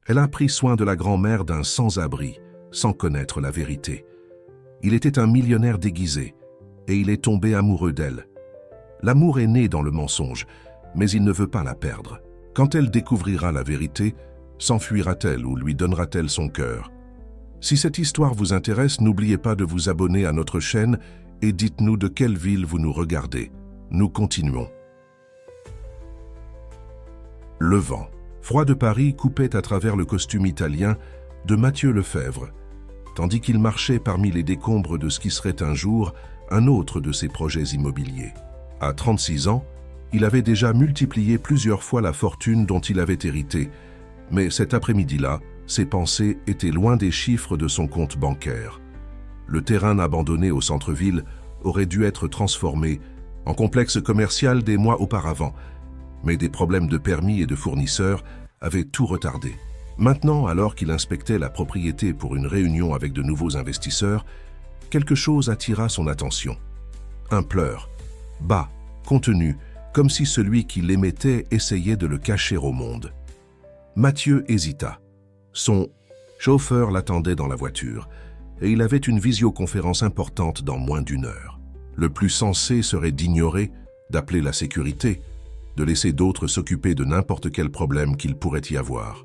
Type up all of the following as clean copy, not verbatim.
Elle a pris soin de la grand-mère d'un sans-abri, sans connaître la vérité. Il était un millionnaire déguisé, et il est tombé amoureux d'elle. L'amour est né dans le mensonge, mais il ne veut pas la perdre. Quand elle découvrira la vérité, s'enfuira-t-elle ou lui donnera-t-elle son cœur? Si cette histoire vous intéresse, n'oubliez pas de vous abonner à notre chaîne et dites-nous de quelle ville vous nous regardez. Nous continuons. Le vent froid de Paris coupait à travers le costume italien de Mathieu Lefebvre, tandis qu'il marchait parmi les décombres de ce qui serait un jour un autre de ses projets immobiliers. À 36 ans, il avait déjà multiplié plusieurs fois la fortune dont il avait hérité, mais cet après-midi-là, ses pensées étaient loin des chiffres de son compte bancaire. Le terrain abandonné au centre-ville aurait dû être transformé en complexe commercial des mois auparavant, mais des problèmes de permis et de fournisseurs avaient tout retardé. Maintenant, alors qu'il inspectait la propriété pour une réunion avec de nouveaux investisseurs, quelque chose attira son attention. Un pleur, bas, contenu, comme si celui qui l'émettait essayait de le cacher au monde. Mathieu hésita. Son chauffeur l'attendait dans la voiture, et il avait une visioconférence importante dans moins d'1 heure. Le plus sensé serait d'ignorer, d'appeler la sécurité, de laisser d'autres s'occuper de n'importe quel problème qu'il pourrait y avoir.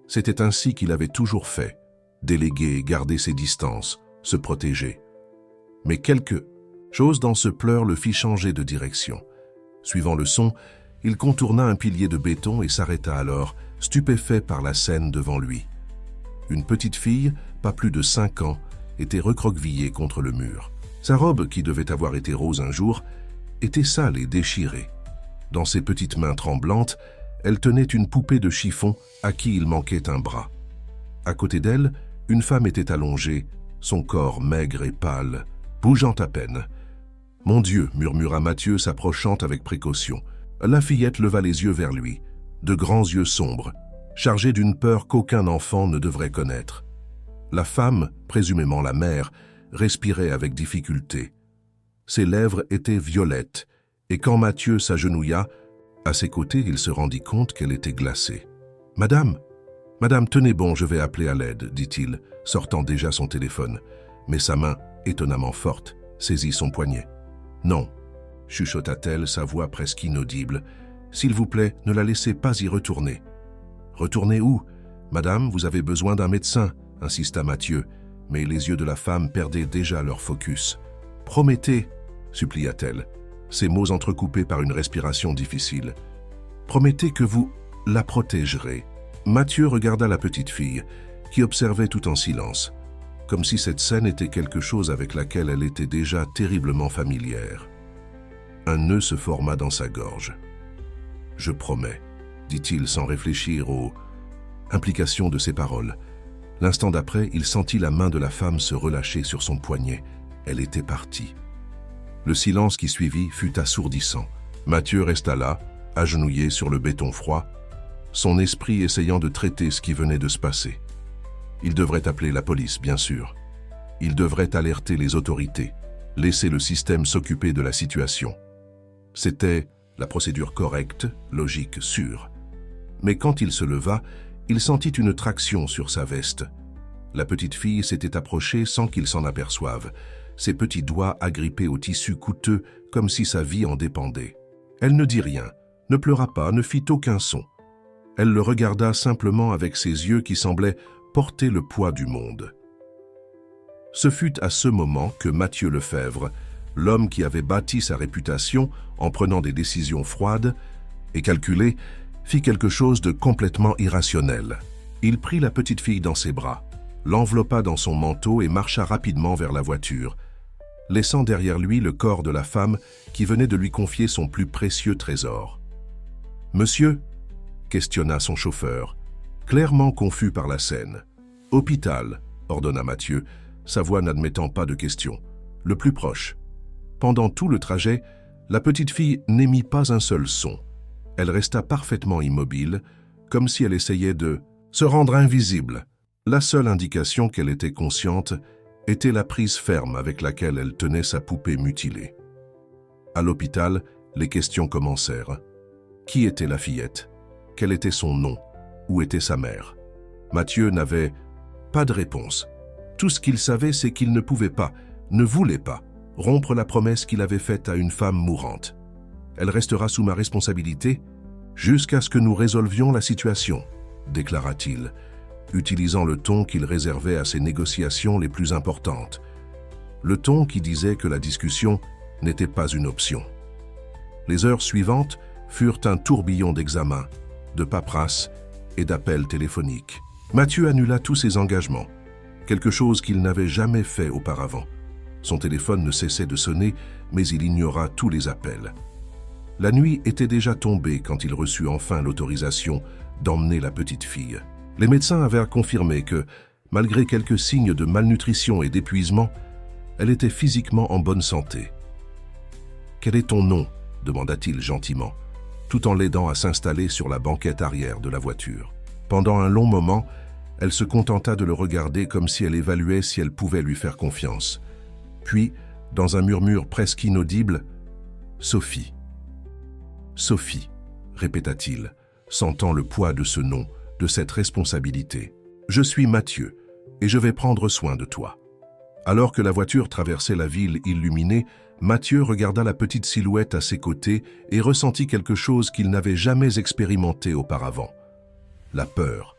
C'était ainsi qu'il avait toujours fait, déléguer, garder ses distances, se protéger. Mais quelque chose dans ce pleur le fit changer de direction. Suivant le son, il contourna un pilier de béton et s'arrêta alors, stupéfait par la scène devant lui. Une petite fille, pas plus de 5 ans, était recroquevillée contre le mur. Sa robe, qui devait avoir été rose un jour, était sale et déchirée. Dans ses petites mains tremblantes, elle tenait une poupée de chiffon à qui il manquait un bras. À côté d'elle, une femme était allongée, son corps maigre et pâle, bougeant à peine. « Mon Dieu !» murmura Mathieu, s'approchant avec précaution. La fillette leva les yeux vers lui, de grands yeux sombres, chargés d'une peur qu'aucun enfant ne devrait connaître. La femme, présumément la mère, respirait avec difficulté. Ses lèvres étaient violettes, et quand Mathieu s'agenouilla, à ses côtés, il se rendit compte qu'elle était glacée. « Madame, tenez bon, je vais appeler à l'aide, » dit-il, sortant déjà son téléphone. Mais sa main, étonnamment forte, saisit son poignet. « Non, » chuchota-t-elle, sa voix presque inaudible. « S'il vous plaît, ne la laissez pas y retourner. »« Retourner où ? Madame, vous avez besoin d'un médecin, » insista Mathieu, mais les yeux de la femme perdaient déjà leur focus. « Promettez, » supplia-t-elle, ses mots entrecoupés par une respiration difficile. « Promettez que vous la protégerez. » Mathieu regarda la petite fille, qui observait tout en silence, comme si cette scène était quelque chose avec laquelle elle était déjà terriblement familière. Un nœud se forma dans sa gorge. « Je promets, » dit-il sans réfléchir aux implications de ses paroles. L'instant d'après, il sentit la main de la femme se relâcher sur son poignet. Elle était partie. Le silence qui suivit fut assourdissant. Mathieu resta là, agenouillé sur le béton froid, son esprit essayant de traiter ce qui venait de se passer. Il devrait appeler la police, bien sûr. Il devrait alerter les autorités, laisser le système s'occuper de la situation. C'était la procédure correcte, logique, sûre. Mais quand il se leva, il sentit une traction sur sa veste. La petite fille s'était approchée sans qu'il s'en aperçoive, ses petits doigts agrippés au tissu coûteux comme si sa vie en dépendait. Elle ne dit rien, ne pleura pas, ne fit aucun son. Elle le regarda simplement avec ses yeux qui semblaient porter le poids du monde. Ce fut à ce moment que Mathieu Lefebvre, l'homme qui avait bâti sa réputation en prenant des décisions froides et calculées, fit quelque chose de complètement irrationnel. Il prit la petite fille dans ses bras, l'enveloppa dans son manteau et marcha rapidement vers la voiture, laissant derrière lui le corps de la femme qui venait de lui confier son plus précieux trésor. « Monsieur ?» questionna son chauffeur, clairement confus par la scène. « Hôpital » ordonna Mathieu, sa voix n'admettant pas de question. « Le plus proche. » Pendant tout le trajet, la petite fille n'émit pas un seul son. Elle resta parfaitement immobile, comme si elle essayait de se rendre invisible. La seule indication qu'elle était consciente était la prise ferme avec laquelle elle tenait sa poupée mutilée. À l'hôpital, les questions commencèrent. Qui était la fillette? Quel était son nom? Où était sa mère? Mathieu n'avait pas de réponse. Tout ce qu'il savait, c'est qu'il ne pouvait pas, ne voulait pas, rompre la promesse qu'il avait faite à une femme mourante. Elle restera sous ma responsabilité jusqu'à ce que nous résolvions la situation, déclara-t-il, utilisant le ton qu'il réservait à ses négociations les plus importantes. Le ton qui disait que la discussion n'était pas une option. Les heures suivantes furent un tourbillon d'examens, de paperasse et d'appels téléphoniques. Mathieu annula tous ses engagements, quelque chose qu'il n'avait jamais fait auparavant. Son téléphone ne cessait de sonner, mais il ignora tous les appels. La nuit était déjà tombée quand il reçut enfin l'autorisation d'emmener la petite fille. Les médecins avaient confirmé que, malgré quelques signes de malnutrition et d'épuisement, elle était physiquement en bonne santé. « Quel est ton nom ?» demanda-t-il gentiment, tout en l'aidant à s'installer sur la banquette arrière de la voiture. Pendant un long moment, elle se contenta de le regarder comme si elle évaluait si elle pouvait lui faire confiance. Puis, dans un murmure presque inaudible, « Sophie. »« Sophie », répéta-t-il, sentant le poids de ce nom, de cette responsabilité. « Je suis Mathieu, et je vais prendre soin de toi. » Alors que la voiture traversait la ville illuminée, Mathieu regarda la petite silhouette à ses côtés et ressentit quelque chose qu'il n'avait jamais expérimenté auparavant. La peur.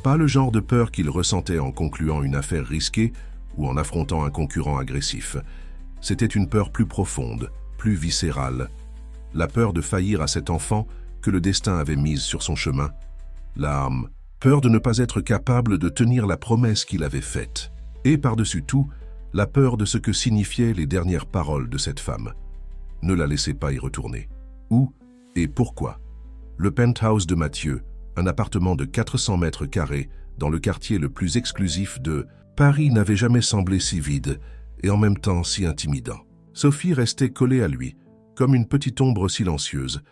Pas le genre de peur qu'il ressentait en concluant une affaire risquée ou en affrontant un concurrent agressif. C'était une peur plus profonde, plus viscérale. La peur de faillir à cet enfant que le destin avait mise sur son chemin. La peur de ne pas être capable de tenir la promesse qu'il avait faite. Et par-dessus tout, la peur de ce que signifiaient les dernières paroles de cette femme. Ne la laissez pas y retourner. Où et pourquoi? Le penthouse de Mathieu, un appartement de 400 mètres carrés dans le quartier le plus exclusif de Paris, n'avait jamais semblé si vide et en même temps si intimidant. Sophie restait collée à lui, comme une petite ombre silencieuse,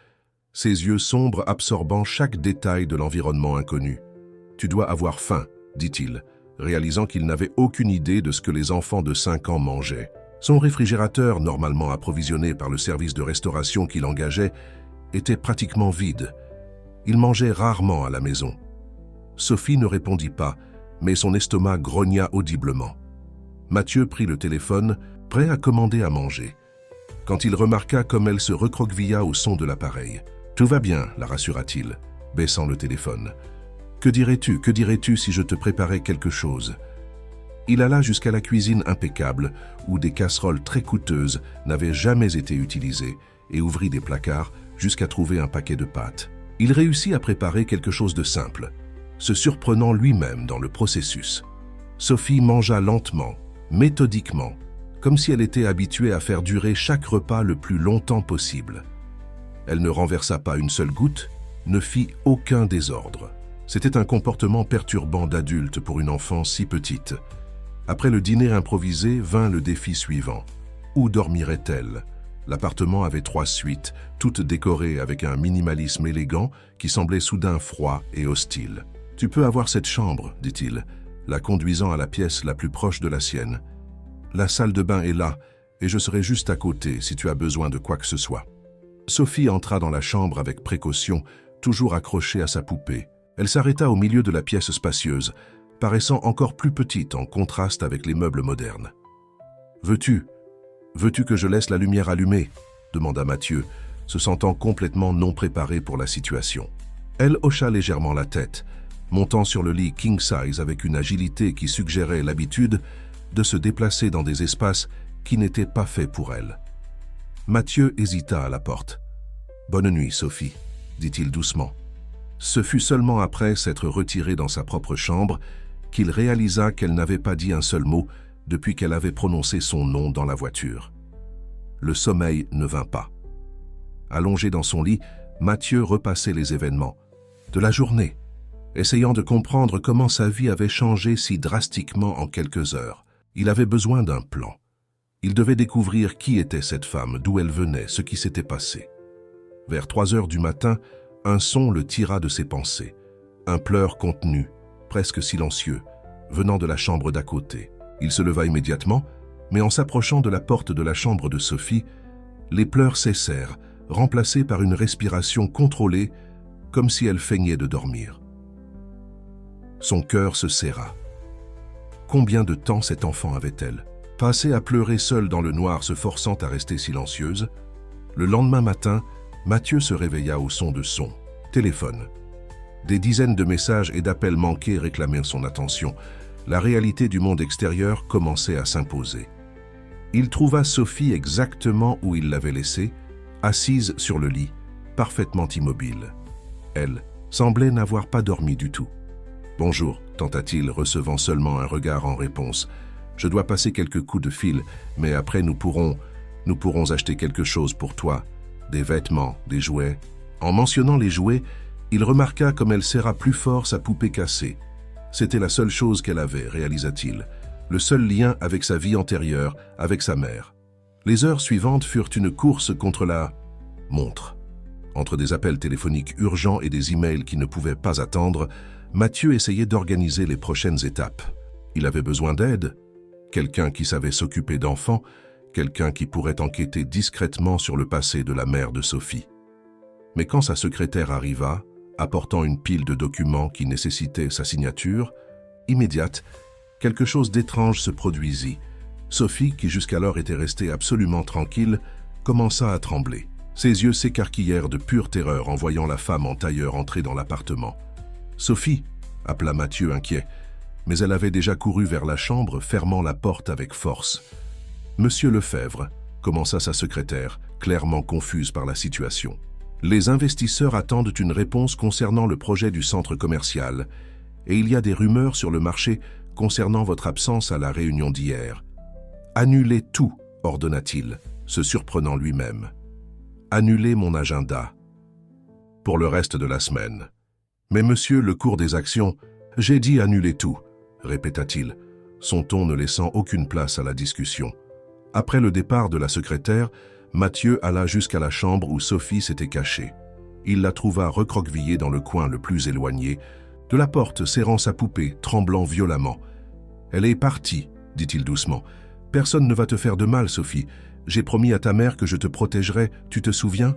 ses yeux sombres absorbant chaque détail de l'environnement inconnu. « Tu dois avoir faim, dit-il, réalisant qu'il n'avait aucune idée de ce que les enfants de 5 ans mangeaient. Son réfrigérateur, normalement approvisionné par le service de restauration qu'il engageait, était pratiquement vide. Il mangeait rarement à la maison. Sophie ne répondit pas, mais son estomac grogna audiblement. Mathieu prit le téléphone, prêt à commander à manger, quand il remarqua comme elle se recroquevilla au son de l'appareil. « Tout va bien », la rassura-t-il, baissant le téléphone. « Que dirais-tu si je te préparais quelque chose ?» Il alla jusqu'à la cuisine impeccable, où des casseroles très coûteuses n'avaient jamais été utilisées, et ouvrit des placards jusqu'à trouver un paquet de pâtes. Il réussit à préparer quelque chose de simple, se surprenant lui-même dans le processus. Sophie mangea lentement, méthodiquement, comme si elle était habituée à faire durer chaque repas le plus longtemps possible. Elle ne renversa pas une seule goutte, ne fit aucun désordre. C'était un comportement perturbant d'adulte pour une enfant si petite. Après le dîner improvisé, vint le défi suivant. Où dormirait-elle? L'appartement avait 3 suites, toutes décorées avec un minimalisme élégant qui semblait soudain froid et hostile. « Tu peux avoir cette chambre, dit-il, la conduisant à la pièce la plus proche de la sienne. La salle de bain est là, et je serai juste à côté si tu as besoin de quoi que ce soit. » Sophie entra dans la chambre avec précaution, toujours accrochée à sa poupée. Elle s'arrêta au milieu de la pièce spacieuse, paraissant encore plus petite en contraste avec les meubles modernes. « Veux-tu que je laisse la lumière allumée ?» demanda Mathieu, se sentant complètement non préparé pour la situation. Elle hocha légèrement la tête, montant sur le lit king size avec une agilité qui suggérait l'habitude de se déplacer dans des espaces qui n'étaient pas faits pour elle. Mathieu hésita à la porte. « Bonne nuit, Sophie, » dit-il doucement. Ce fut seulement après s'être retiré dans sa propre chambre qu'il réalisa qu'elle n'avait pas dit un seul mot depuis qu'elle avait prononcé son nom dans la voiture. Le sommeil ne vint pas. Allongé dans son lit, Mathieu repassait les événements de la journée, essayant de comprendre comment sa vie avait changé si drastiquement en quelques heures. Il avait besoin d'un plan. Il devait découvrir qui était cette femme, d'où elle venait, ce qui s'était passé. Vers 3 heures du matin, un son le tira de ses pensées. Un pleur contenu, presque silencieux, venant de la chambre d'à côté. Il se leva immédiatement, mais en s'approchant de la porte de la chambre de Sophie, les pleurs cessèrent, remplacés par une respiration contrôlée, comme si elle feignait de dormir. Son cœur se serra. Combien de temps cet enfant avait-elle? Passé à pleurer seule dans le noir, se forçant à rester silencieuse. Le lendemain matin, Mathieu se réveilla au son de son. Téléphone. Des dizaines de messages et d'appels manqués réclamaient son attention. La réalité du monde extérieur commençait à s'imposer. Il trouva Sophie exactement où il l'avait laissée, assise sur le lit, parfaitement immobile. Elle semblait n'avoir pas dormi du tout. « Bonjour », tenta-t-il, recevant seulement un regard en réponse. « Je dois passer quelques coups de fil, mais après nous pourrons acheter quelque chose pour toi, des vêtements, des jouets. » En mentionnant les jouets, il remarqua comme elle serra plus fort sa poupée cassée. C'était la seule chose qu'elle avait, réalisa-t-il, le seul lien avec sa vie antérieure, avec sa mère. Les heures suivantes furent une course contre la montre. Entre des appels téléphoniques urgents et des emails qui ne pouvaient pas attendre, Mathieu essayait d'organiser les prochaines étapes. Il avait besoin d'aide, quelqu'un qui savait s'occuper d'enfants, quelqu'un qui pourrait enquêter discrètement sur le passé de la mère de Sophie. Mais quand sa secrétaire arriva, apportant une pile de documents qui nécessitaient sa signature, immédiate, quelque chose d'étrange se produisit. Sophie, qui jusqu'alors était restée absolument tranquille, commença à trembler. Ses yeux s'écarquillèrent de pure terreur en voyant la femme en tailleur entrer dans l'appartement. « Sophie !» appela Mathieu inquiet, mais elle avait déjà couru vers la chambre, fermant la porte avec force. « Monsieur Lefebvre !» commença sa secrétaire, clairement confuse par la situation. « Les investisseurs attendent une réponse concernant le projet du centre commercial, et il y a des rumeurs sur le marché concernant votre absence à la réunion d'hier. Annulez tout, ordonna-t-il, se surprenant lui-même. Annulez mon agenda. Pour le reste de la semaine. Mais monsieur, le cours des actions, j'ai dit annuler tout, répéta-t-il, son ton ne laissant aucune place à la discussion. Après le départ de la secrétaire, Mathieu alla jusqu'à la chambre où Sophie s'était cachée. Il la trouva recroquevillée dans le coin le plus éloigné, de la porte serrant sa poupée, tremblant violemment. « Elle est partie, dit-il doucement. « Personne ne va te faire de mal, Sophie. J'ai promis à ta mère que je te protégerai, tu te souviens ?»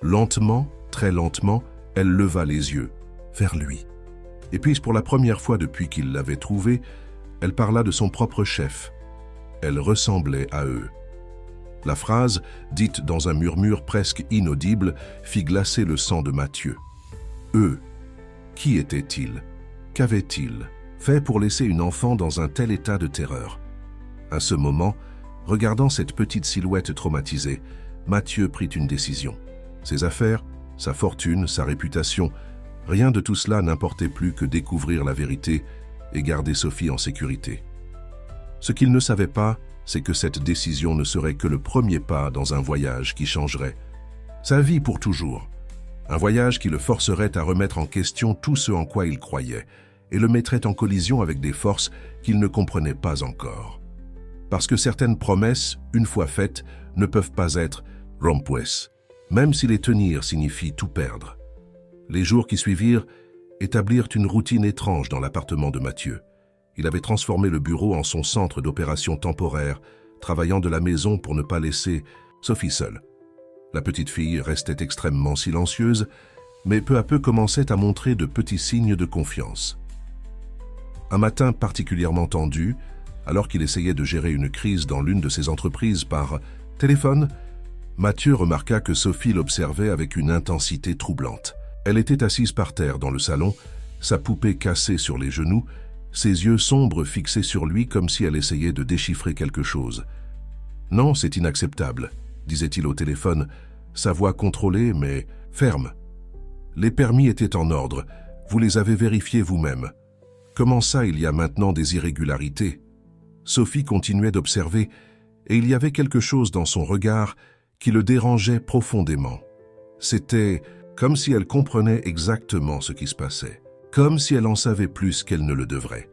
Lentement, très lentement, elle leva les yeux vers lui. Et puis, pour la première fois depuis qu'il l'avait trouvée, elle parla de son propre chef. Elle ressemblait à eux. La phrase, dite dans un murmure presque inaudible, fit glacer le sang de Mathieu. Eux, qui étaient-ils? Qu'avaient-ils fait pour laisser une enfant dans un tel état de terreur? À ce moment, regardant cette petite silhouette traumatisée, Mathieu prit une décision. Ses affaires, sa fortune, sa réputation, rien de tout cela n'importait plus que découvrir la vérité et garder Sophie en sécurité. Ce qu'il ne savait pas, c'est que cette décision ne serait que le premier pas dans un voyage qui changerait sa vie pour toujours. Un voyage qui le forcerait à remettre en question tout ce en quoi il croyait et le mettrait en collision avec des forces qu'il ne comprenait pas encore. Parce que certaines promesses, une fois faites, ne peuvent pas être rompues, même si les tenir signifie tout perdre. Les jours qui suivirent établirent une routine étrange dans l'appartement de Mathieu. Il avait transformé le bureau en son centre d'opération temporaire, travaillant de la maison pour ne pas laisser Sophie seule. La petite fille restait extrêmement silencieuse, mais peu à peu commençait à montrer de petits signes de confiance. Un matin particulièrement tendu, alors qu'il essayait de gérer une crise dans l'une de ses entreprises par téléphone, Mathieu remarqua que Sophie l'observait avec une intensité troublante. Elle était assise par terre dans le salon, sa poupée cassée sur les genoux, ses yeux sombres fixés sur lui comme si elle essayait de déchiffrer quelque chose. « Non, c'est inacceptable », disait-il au téléphone, sa voix contrôlée mais ferme. « Les permis étaient en ordre, vous les avez vérifiés vous-même. Comment ça, il y a maintenant des irrégularités ?» Sophie continuait d'observer, et il y avait quelque chose dans son regard qui le dérangeait profondément. C'était comme si elle comprenait exactement ce qui se passait, comme si elle en savait plus qu'elle ne le devrait.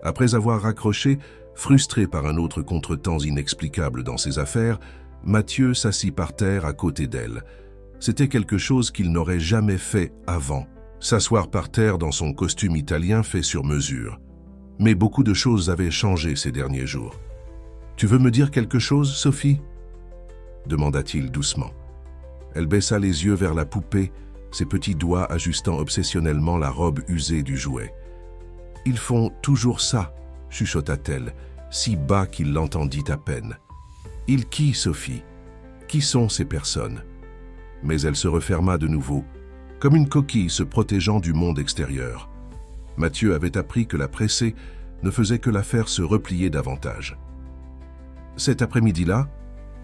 Après avoir raccroché, frustré par un autre contretemps inexplicable dans ses affaires, Mathieu s'assit par terre à côté d'elle. C'était quelque chose qu'il n'aurait jamais fait avant, s'asseoir par terre dans son costume italien fait sur mesure. Mais beaucoup de choses avaient changé ces derniers jours. « Tu veux me dire quelque chose, Sophie ?» demanda-t-il doucement. Elle baissa les yeux vers la poupée, ses petits doigts ajustant obsessionnellement la robe usée du jouet. Ils font toujours ça, chuchota-t-elle, si bas qu'il l'entendit à peine. Ils qui, Sophie? Qui sont ces personnes? Mais elle se referma de nouveau, comme une coquille se protégeant du monde extérieur. Mathieu avait appris que la presser ne faisait que la faire se replier davantage. Cet après-midi-là,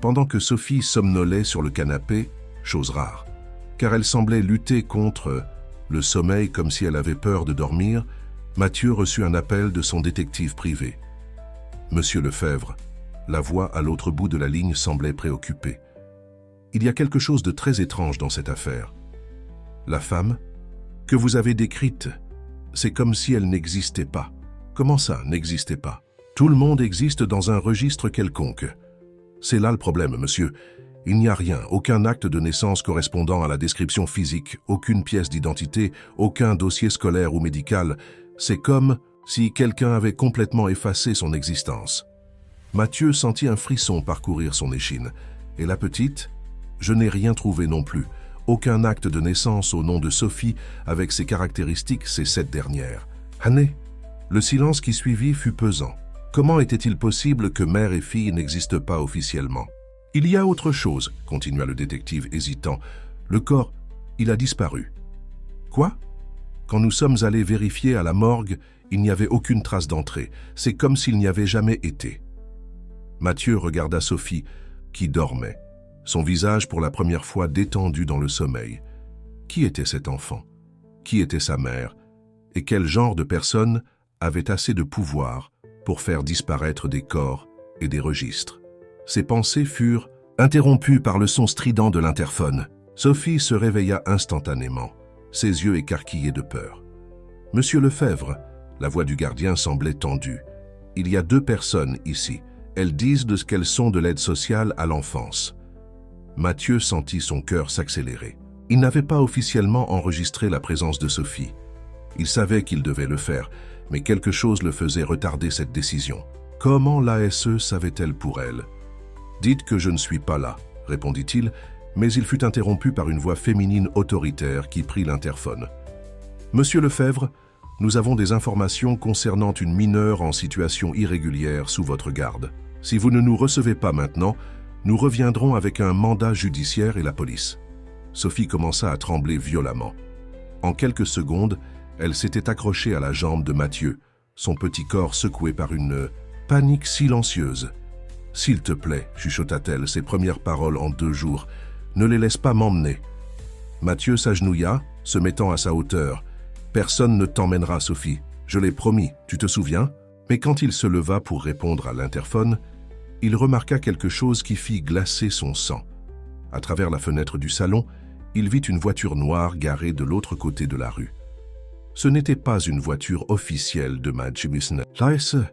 pendant que Sophie somnolait sur le canapé, chose rare, car elle semblait lutter contre le sommeil comme si elle avait peur de dormir, Mathieu reçut un appel de son détective privé. Monsieur Lefebvre, la voix à l'autre bout de la ligne semblait préoccupée. Il y a quelque chose de très étrange dans cette affaire. La femme que vous avez décrite, c'est comme si elle n'existait pas. Comment ça, n'existait pas? Tout le monde existe dans un registre quelconque. C'est là le problème, monsieur. Il n'y a rien, aucun acte de naissance correspondant à la description physique, aucune pièce d'identité, aucun dossier scolaire ou médical. C'est comme si quelqu'un avait complètement effacé son existence. Mathieu sentit un frisson parcourir son échine. Et la petite? Je n'ai rien trouvé non plus. Aucun acte de naissance au nom de Sophie avec ses caractéristiques, ces 7 dernières. Hanné? Le silence qui suivit fut pesant. Comment était-il possible que mère et fille n'existent pas officiellement? Il y a autre chose, continua le détective hésitant. Le corps, il a disparu. Quoi? Quand nous sommes allés vérifier à la morgue, il n'y avait aucune trace d'entrée. C'est comme s'il n'y avait jamais été. Mathieu regarda Sophie, qui dormait, son visage pour la première fois détendu dans le sommeil. Qui était cet enfant? Qui était sa mère? Et quel genre de personne avait assez de pouvoir pour faire disparaître des corps et des registres? Ses pensées furent interrompues par le son strident de l'interphone. Sophie se réveilla instantanément, ses yeux écarquillés de peur. « Monsieur Lefebvre », la voix du gardien semblait tendue. « Il y a 2 personnes ici. Elles disent de ce qu'elles sont de l'aide sociale à l'enfance. » Mathieu sentit son cœur s'accélérer. Il n'avait pas officiellement enregistré la présence de Sophie. Il savait qu'il devait le faire, mais quelque chose le faisait retarder cette décision. Comment l'ASE savait-elle pour elle? « Dites que je ne suis pas là », répondit-il, mais il fut interrompu par une voix féminine autoritaire qui prit l'interphone. « Monsieur Lefebvre, nous avons des informations concernant une mineure en situation irrégulière sous votre garde. Si vous ne nous recevez pas maintenant, nous reviendrons avec un mandat judiciaire et la police. » Sophie commença à trembler violemment. En quelques secondes, elle s'était accrochée à la jambe de Mathieu, son petit corps secoué par une panique silencieuse. « S'il te plaît, chuchota-t-elle ses premières paroles en 2 jours, ne les laisse pas m'emmener. » Mathieu s'agenouilla, se mettant à sa hauteur. « Personne ne t'emmènera, Sophie, je l'ai promis, tu te souviens ?» Mais quand il se leva pour répondre à l'interphone, il remarqua quelque chose qui fit glacer son sang. À travers la fenêtre du salon, il vit une voiture noire garée de l'autre côté de la rue. Ce n'était pas une voiture officielle de Madge l'ASE,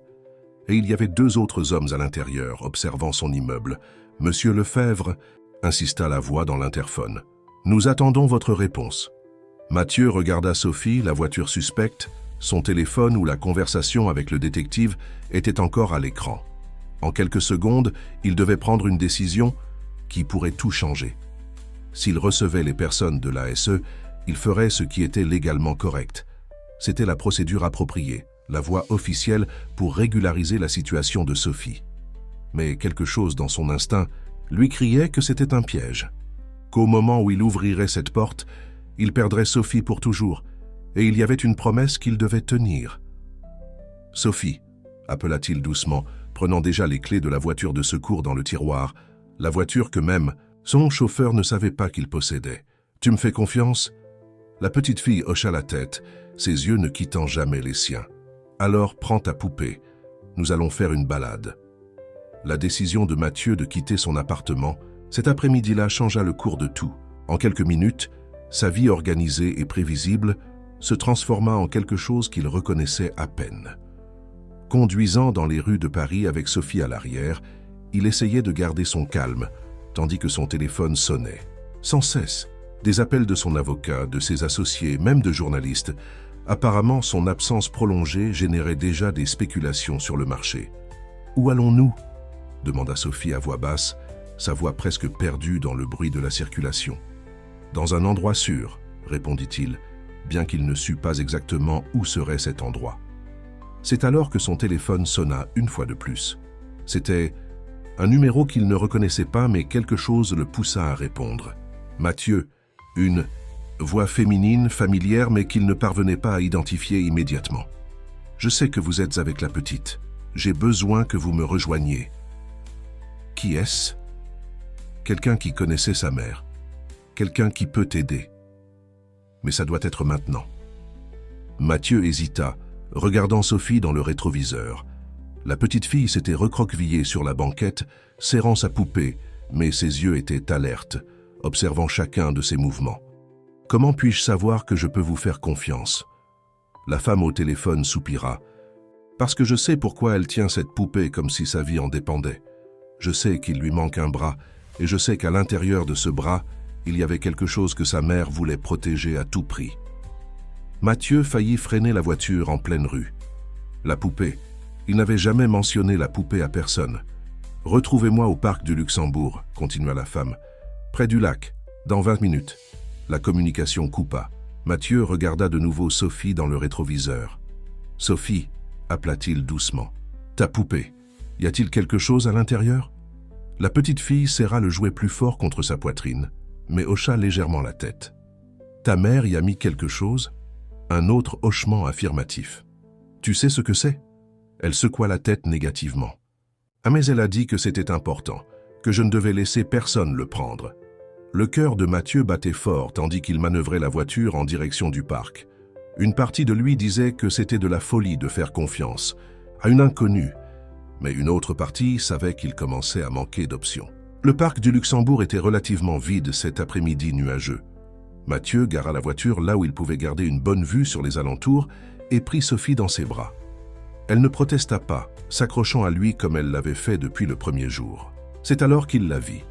et il y avait 2 autres hommes à l'intérieur, observant son immeuble. « Monsieur Lefebvre », insista la voix dans l'interphone. « Nous attendons votre réponse. » Mathieu regarda Sophie, la voiture suspecte. Son téléphone ou la conversation avec le détective était encore à l'écran. En quelques secondes, il devait prendre une décision qui pourrait tout changer. S'il recevait les personnes de l'ASE, il ferait ce qui était légalement correct. C'était la procédure appropriée, la voie officielle pour régulariser la situation de Sophie. Mais quelque chose dans son instinct lui criait que c'était un piège, qu'au moment où il ouvrirait cette porte, il perdrait Sophie pour toujours, et il y avait une promesse qu'il devait tenir. « Sophie », appela-t-il doucement, prenant déjà les clés de la voiture de secours dans le tiroir, la voiture que même son chauffeur ne savait pas qu'il possédait. « Tu me fais confiance ?» La petite fille hocha la tête, ses yeux ne quittant jamais les siens. « Alors prends ta poupée, nous allons faire une balade. » La décision de Mathieu de quitter son appartement, cet après-midi-là changea le cours de tout. En quelques minutes, sa vie organisée et prévisible se transforma en quelque chose qu'il reconnaissait à peine. Conduisant dans les rues de Paris avec Sophie à l'arrière, il essayait de garder son calme, tandis que son téléphone sonnait. Sans cesse, des appels de son avocat, de ses associés, même de journalistes. Apparemment, son absence prolongée générait déjà des spéculations sur le marché. « Où allons-nous » demanda Sophie à voix basse, sa voix presque perdue dans le bruit de la circulation. « Dans un endroit sûr » répondit-il, bien qu'il ne sût pas exactement où serait cet endroit. C'est alors que son téléphone sonna une fois de plus. C'était un numéro qu'il ne reconnaissait pas, mais quelque chose le poussa à répondre. Mathieu, une voix féminine, familière, mais qu'il ne parvenait pas à identifier immédiatement. « Je sais que vous êtes avec la petite. J'ai besoin que vous me rejoigniez. » Qui est-ce? Quelqu'un qui connaissait sa mère. Quelqu'un qui peut t'aider. Mais ça doit être maintenant. Mathieu hésita, regardant Sophie dans le rétroviseur. La petite fille s'était recroquevillée sur la banquette, serrant sa poupée, mais ses yeux étaient alertes, observant chacun de ses mouvements. « Comment puis-je savoir que je peux vous faire confiance ?» La femme au téléphone soupira. « Parce que je sais pourquoi elle tient cette poupée comme si sa vie en dépendait. Je sais qu'il lui manque un bras, et je sais qu'à l'intérieur de ce bras, il y avait quelque chose que sa mère voulait protéger à tout prix. » Mathieu faillit freiner la voiture en pleine rue. La poupée. Il n'avait jamais mentionné la poupée à personne. « Retrouvez-moi au parc du Luxembourg », continua la femme. « Près du lac, dans 20 minutes. » La communication coupa. Mathieu regarda de nouveau Sophie dans le rétroviseur. « Sophie », appela-t-il doucement. « Ta poupée. Y a-t-il quelque chose à l'intérieur ?» La petite fille serra le jouet plus fort contre sa poitrine, mais hocha légèrement la tête. « Ta mère y a mis quelque chose ?» Un autre hochement affirmatif. « Tu sais ce que c'est ?» Elle secoua la tête négativement. « Ah, mais elle a dit que c'était important, que je ne devais laisser personne le prendre. » Le cœur de Mathieu battait fort tandis qu'il manœuvrait la voiture en direction du parc. Une partie de lui disait que c'était de la folie de faire confiance à une inconnue, mais une autre partie savait qu'il commençait à manquer d'options. Le parc du Luxembourg était relativement vide cet après-midi nuageux. Mathieu gara la voiture là où il pouvait garder une bonne vue sur les alentours et prit Sophie dans ses bras. Elle ne protesta pas, s'accrochant à lui comme elle l'avait fait depuis le premier jour. C'est alors qu'il la vit.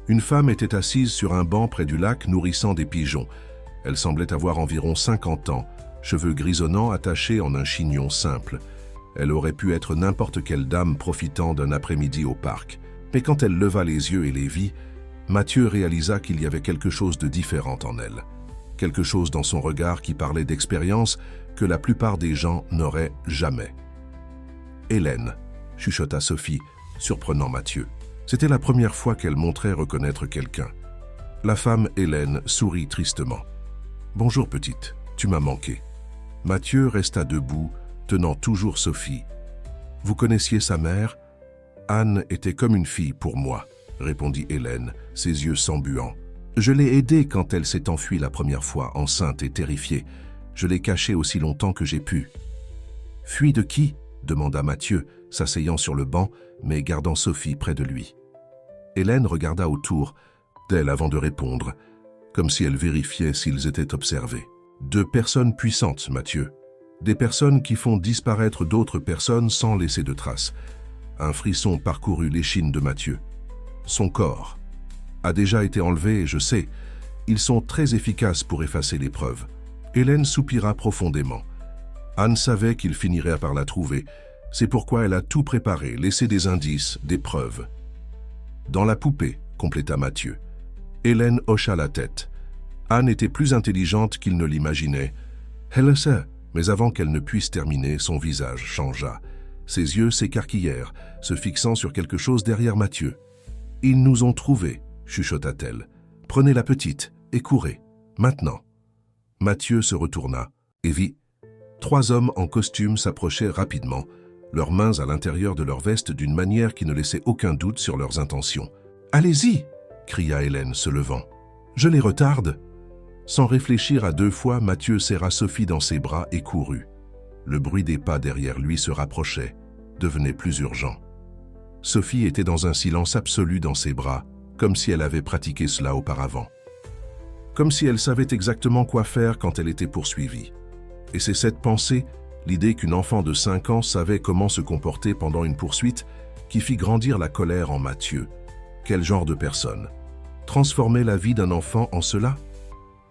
Une femme était assise sur un banc près du lac nourrissant des pigeons. Elle semblait avoir environ 50 ans, cheveux grisonnants attachés en un chignon simple. Elle aurait pu être n'importe quelle dame profitant d'un après-midi au parc. Mais quand elle leva les yeux et les vit, Mathieu réalisa qu'il y avait quelque chose de différent en elle. Quelque chose dans son regard qui parlait d'expérience que la plupart des gens n'auraient jamais. « Hélène », chuchota Sophie, surprenant Mathieu. C'était la première fois qu'elle montrait reconnaître quelqu'un. La femme Hélène sourit tristement. « Bonjour petite, tu m'as manqué. » Mathieu resta debout, tenant toujours Sophie. « Vous connaissiez sa mère ? Anne était comme une fille pour moi, » répondit Hélène, ses yeux s'embuant. « Je l'ai aidée quand elle s'est enfuie la première fois, enceinte et terrifiée. Je l'ai cachée aussi longtemps que j'ai pu. »« Fuie de qui ?» demanda Mathieu, s'asseyant sur le banc, mais gardant Sophie près de lui. Hélène regarda autour d'elle avant de répondre, comme si elle vérifiait s'ils étaient observés. « De personnes puissantes, Mathieu. Des personnes qui font disparaître d'autres personnes sans laisser de traces. » Un frisson parcourut l'échine de Mathieu. Son corps a déjà été enlevé, je sais. Ils sont très efficaces pour effacer les preuves. Hélène soupira profondément. Anne savait qu'il finirait par la trouver. C'est pourquoi elle a tout préparé, laissé des indices, des preuves. Dans la poupée, compléta Mathieu. Hélène hocha la tête. Anne était plus intelligente qu'il ne l'imaginait. Elle le sait, mais avant qu'elle ne puisse terminer, son visage changea. Ses yeux s'écarquillèrent, se fixant sur quelque chose derrière Mathieu. « Ils nous ont trouvés », chuchota-t-elle. « Prenez la petite et courez, maintenant. » Mathieu se retourna et vit. 3 hommes en costume s'approchaient rapidement, leurs mains à l'intérieur de leur veste d'une manière qui ne laissait aucun doute sur leurs intentions. « Allez-y !» cria Hélène, se levant. « Je les retarde !» Sans réfléchir à 2 fois, Mathieu serra Sophie dans ses bras et courut. Le bruit des pas derrière lui se rapprochait, devenait plus urgent. Sophie était dans un silence absolu dans ses bras, comme si elle avait pratiqué cela auparavant. Comme si elle savait exactement quoi faire quand elle était poursuivie. Et c'est cette pensée, l'idée qu'une enfant de 5 ans savait comment se comporter pendant une poursuite, qui fit grandir la colère en Mathieu. Quel genre de personne transformait la vie d'un enfant en cela?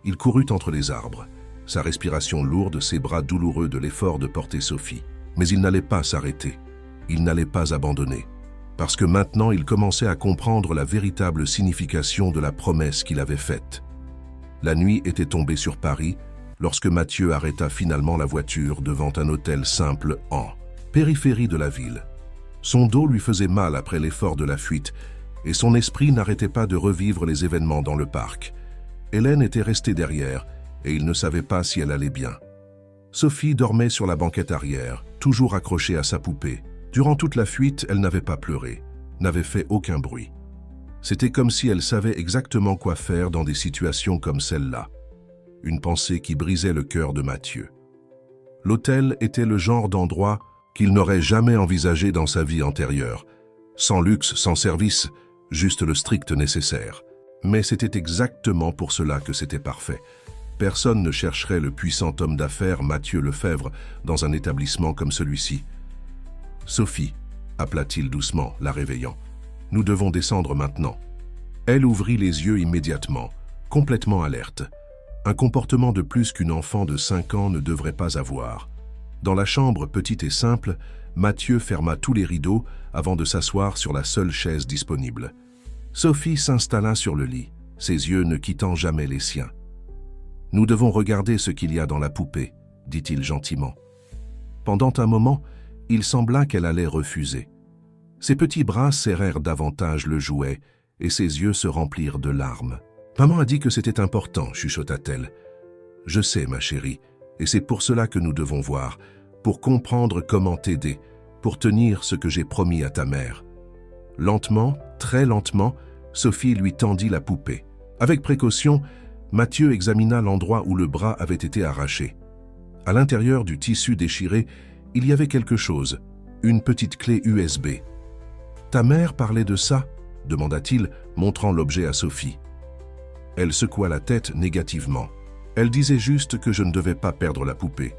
Il courut entre les arbres, sa respiration lourde, ses bras douloureux de l'effort de porter Sophie. Mais il n'allait pas s'arrêter, il n'allait pas abandonner, parce que maintenant il commençait à comprendre la véritable signification de la promesse qu'il avait faite. La nuit était tombée sur Paris lorsque Mathieu arrêta finalement la voiture devant un hôtel simple en périphérie de la ville. Son dos lui faisait mal après l'effort de la fuite, et son esprit n'arrêtait pas de revivre les événements dans le parc. Hélène était restée derrière, et il ne savait pas si elle allait bien. Sophie dormait sur la banquette arrière, toujours accrochée à sa poupée. Durant toute la fuite, elle n'avait pas pleuré, n'avait fait aucun bruit. C'était comme si elle savait exactement quoi faire dans des situations comme celle-là. Une pensée qui brisait le cœur de Mathieu. L'hôtel était le genre d'endroit qu'il n'aurait jamais envisagé dans sa vie antérieure. Sans luxe, sans service, juste le strict nécessaire. Mais c'était exactement pour cela que c'était parfait. Personne ne chercherait le puissant homme d'affaires Mathieu Lefebvre dans un établissement comme celui-ci. « Sophie », appela-t-il doucement, la réveillant. « Nous devons descendre maintenant. » Elle ouvrit les yeux immédiatement, complètement alerte. Un comportement de plus qu'une enfant de 5 ans ne devrait pas avoir. Dans la chambre petite et simple, Mathieu ferma tous les rideaux avant de s'asseoir sur la seule chaise disponible. Sophie s'installa sur le lit, ses yeux ne quittant jamais les siens. « Nous devons regarder ce qu'il y a dans la poupée, » dit-il gentiment. Pendant un moment, il sembla qu'elle allait refuser. Ses petits bras serrèrent davantage le jouet et ses yeux se remplirent de larmes. « Maman a dit que c'était important, » chuchota-t-elle. « Je sais, ma chérie, et c'est pour cela que nous devons voir, pour comprendre comment t'aider, pour tenir ce que j'ai promis à ta mère. » Lentement, très lentement, Sophie lui tendit la poupée. Avec précaution, Mathieu examina l'endroit où le bras avait été arraché. À l'intérieur du tissu déchiré, il y avait quelque chose, une petite clé USB. « Ta mère parlait de ça ?» demanda-t-il, montrant l'objet à Sophie. Elle secoua la tête négativement. Elle disait juste que je ne devais pas perdre la poupée,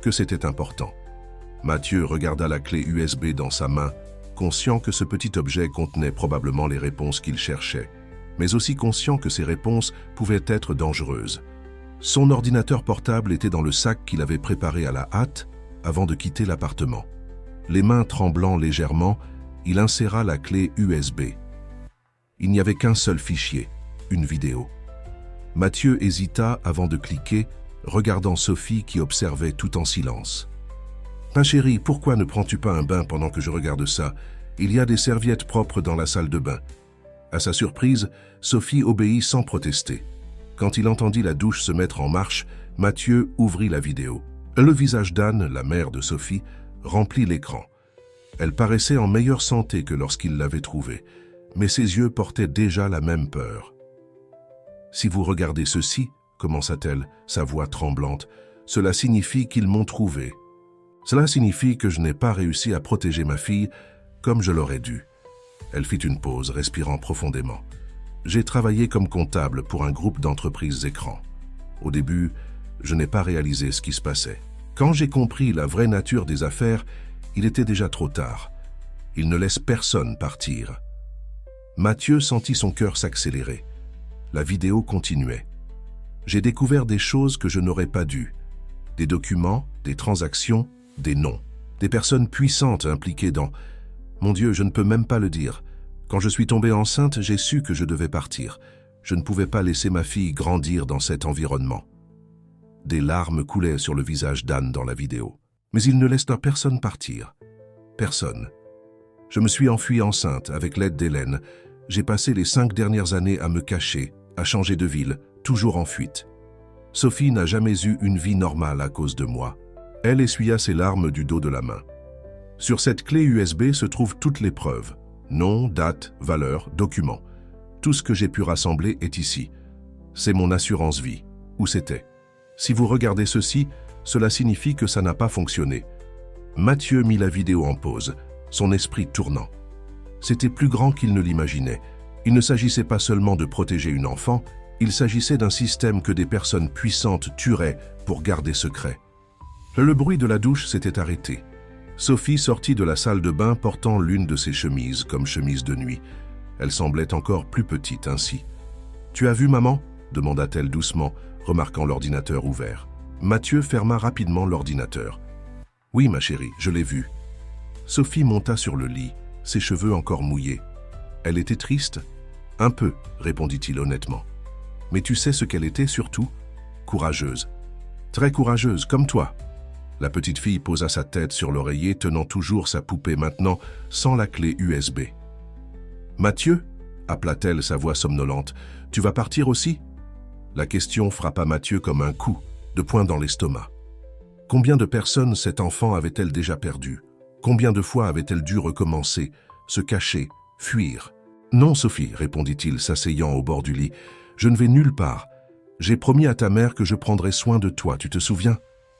que c'était important. Mathieu regarda la clé USB dans sa main, conscient que ce petit objet contenait probablement les réponses qu'il cherchait, mais aussi conscient que ces réponses pouvaient être dangereuses. Son ordinateur portable était dans le sac qu'il avait préparé à la hâte avant de quitter l'appartement. Les mains tremblant légèrement, il inséra la clé USB. Il n'y avait qu'un seul fichier, une vidéo. Mathieu hésita avant de cliquer, regardant Sophie qui observait tout en silence. « Ma chérie, pourquoi ne prends-tu pas un bain pendant que je regarde ça? Il y a des serviettes propres dans la salle de bain. » À sa surprise, Sophie obéit sans protester. Quand il entendit la douche se mettre en marche, Mathieu ouvrit la vidéo. Le visage d'Anne, la mère de Sophie, remplit l'écran. Elle paraissait en meilleure santé que lorsqu'il l'avait trouvée, mais ses yeux portaient déjà la même peur. « Si vous regardez ceci, » commença-t-elle, sa voix tremblante, « cela signifie qu'ils m'ont trouvé. Cela signifie que je n'ai pas réussi à protéger ma fille comme je l'aurais dû. » Elle fit une pause, respirant profondément. « J'ai travaillé comme comptable pour un groupe d'entreprises écrans. Au début, je n'ai pas réalisé ce qui se passait. Quand j'ai compris la vraie nature des affaires, il était déjà trop tard. Il ne laisse personne partir. » Mathieu sentit son cœur s'accélérer. La vidéo continuait. « J'ai découvert des choses que je n'aurais pas dû. Des documents, des transactions, des noms. Des personnes puissantes impliquées dans... Mon Dieu, je ne peux même pas le dire. Quand je suis tombée enceinte, j'ai su que je devais partir. Je ne pouvais pas laisser ma fille grandir dans cet environnement. » Des larmes coulaient sur le visage d'Anne dans la vidéo. Mais il ne laissa personne partir. Personne. Je me suis enfuie enceinte avec l'aide d'Hélène. J'ai passé les 5 dernières années à me cacher, à changer de ville, toujours en fuite. Sophie n'a jamais eu une vie normale à cause de moi. Elle essuya ses larmes du dos de la main. Sur cette clé USB se trouvent toutes les preuves. Nom, date, valeur, documents. Tout ce que j'ai pu rassembler est ici. C'est mon assurance vie. Où c'était? Si vous regardez ceci, cela signifie que ça n'a pas fonctionné. Mathieu mit la vidéo en pause, son esprit tournant. C'était plus grand qu'il ne l'imaginait. Il ne s'agissait pas seulement de protéger une enfant, il s'agissait d'un système que des personnes puissantes tueraient pour garder secret. Le bruit de la douche s'était arrêté. Sophie sortit de la salle de bain portant l'une de ses chemises comme chemise de nuit. Elle semblait encore plus petite ainsi. « Tu as vu, maman ?» demanda-t-elle doucement, remarquant l'ordinateur ouvert. Mathieu ferma rapidement l'ordinateur. « Oui, ma chérie, je l'ai vu. » Sophie monta sur le lit, ses cheveux encore mouillés. Elle était triste? Un peu, répondit-il honnêtement. Mais tu sais ce qu'elle était surtout? Courageuse. Très courageuse, comme toi. La petite fille posa sa tête sur l'oreiller, tenant toujours sa poupée maintenant, sans la clé USB. « Mathieu » appela-t-elle sa voix somnolente. « Tu vas partir aussi ?» La question frappa Mathieu comme un coup, de poing dans l'estomac. Combien de personnes cet enfant avait-elle déjà perdu? Combien de fois avait-elle dû recommencer, se cacher, fuir? « Non, Sophie, répondit-il, s'asseyant au bord du lit. Je ne vais nulle part. J'ai promis à ta mère que je prendrais soin de toi, tu te souviens?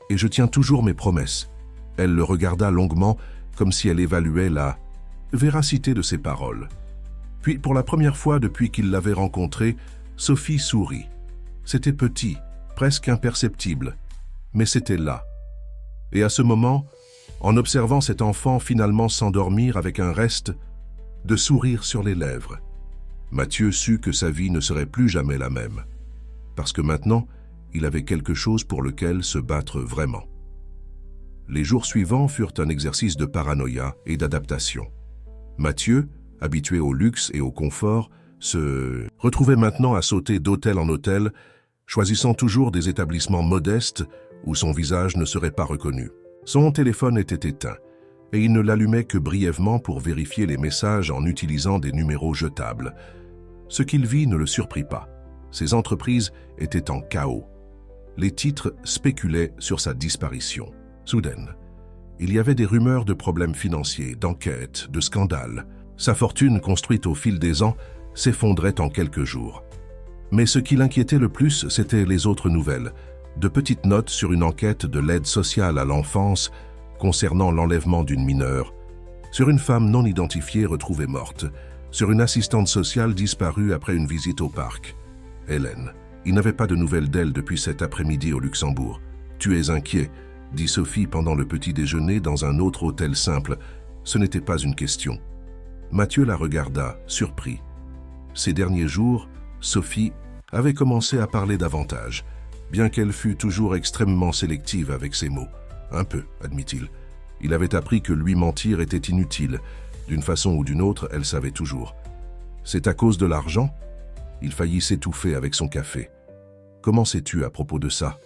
Et je tiens toujours mes promesses. » Elle le regarda longuement, comme si elle évaluait la véracité de ses paroles. Puis, pour la première fois depuis qu'il l'avait rencontrée, Sophie sourit. C'était petit, presque imperceptible, mais c'était là. Et à ce moment, en observant cet enfant finalement s'endormir avec un reste de sourire sur les lèvres, Mathieu sut que sa vie ne serait plus jamais la même, parce que maintenant, il avait quelque chose pour lequel se battre vraiment. Les jours suivants furent un exercice de paranoïa et d'adaptation. Mathieu, habitué au luxe et au confort, se retrouvait maintenant à sauter d'hôtel en hôtel, choisissant toujours des établissements modestes où son visage ne serait pas reconnu. Son téléphone était éteint, et il ne l'allumait que brièvement pour vérifier les messages en utilisant des numéros jetables. Ce qu'il vit ne le surprit pas. Ses entreprises étaient en chaos. Les titres spéculaient sur sa disparition. Soudaine, il y avait des rumeurs de problèmes financiers, d'enquêtes, de scandales. Sa fortune, construite au fil des ans, s'effondrait en quelques jours. Mais ce qui l'inquiétait le plus, c'étaient les autres nouvelles, de petites notes sur une enquête de l'aide sociale à l'enfance concernant l'enlèvement d'une mineure, sur une femme non identifiée retrouvée morte, sur une assistante sociale disparue après une visite au parc. Hélène. Il n'avait pas de nouvelles d'elle depuis cet après-midi au Luxembourg. « Tu es inquiet », dit Sophie pendant le petit déjeuner dans un autre hôtel simple. Ce n'était pas une question. Mathieu la regarda, surpris. Ces derniers jours, Sophie avait commencé à parler davantage, bien qu'elle fût toujours extrêmement sélective avec ses mots. Un peu, admit-il. Il avait appris que lui mentir était inutile. D'une façon ou d'une autre, elle savait toujours. C'est à cause de l'argent ? Il faillit s'étouffer avec son café. « Comment sais-tu à propos de ça ?»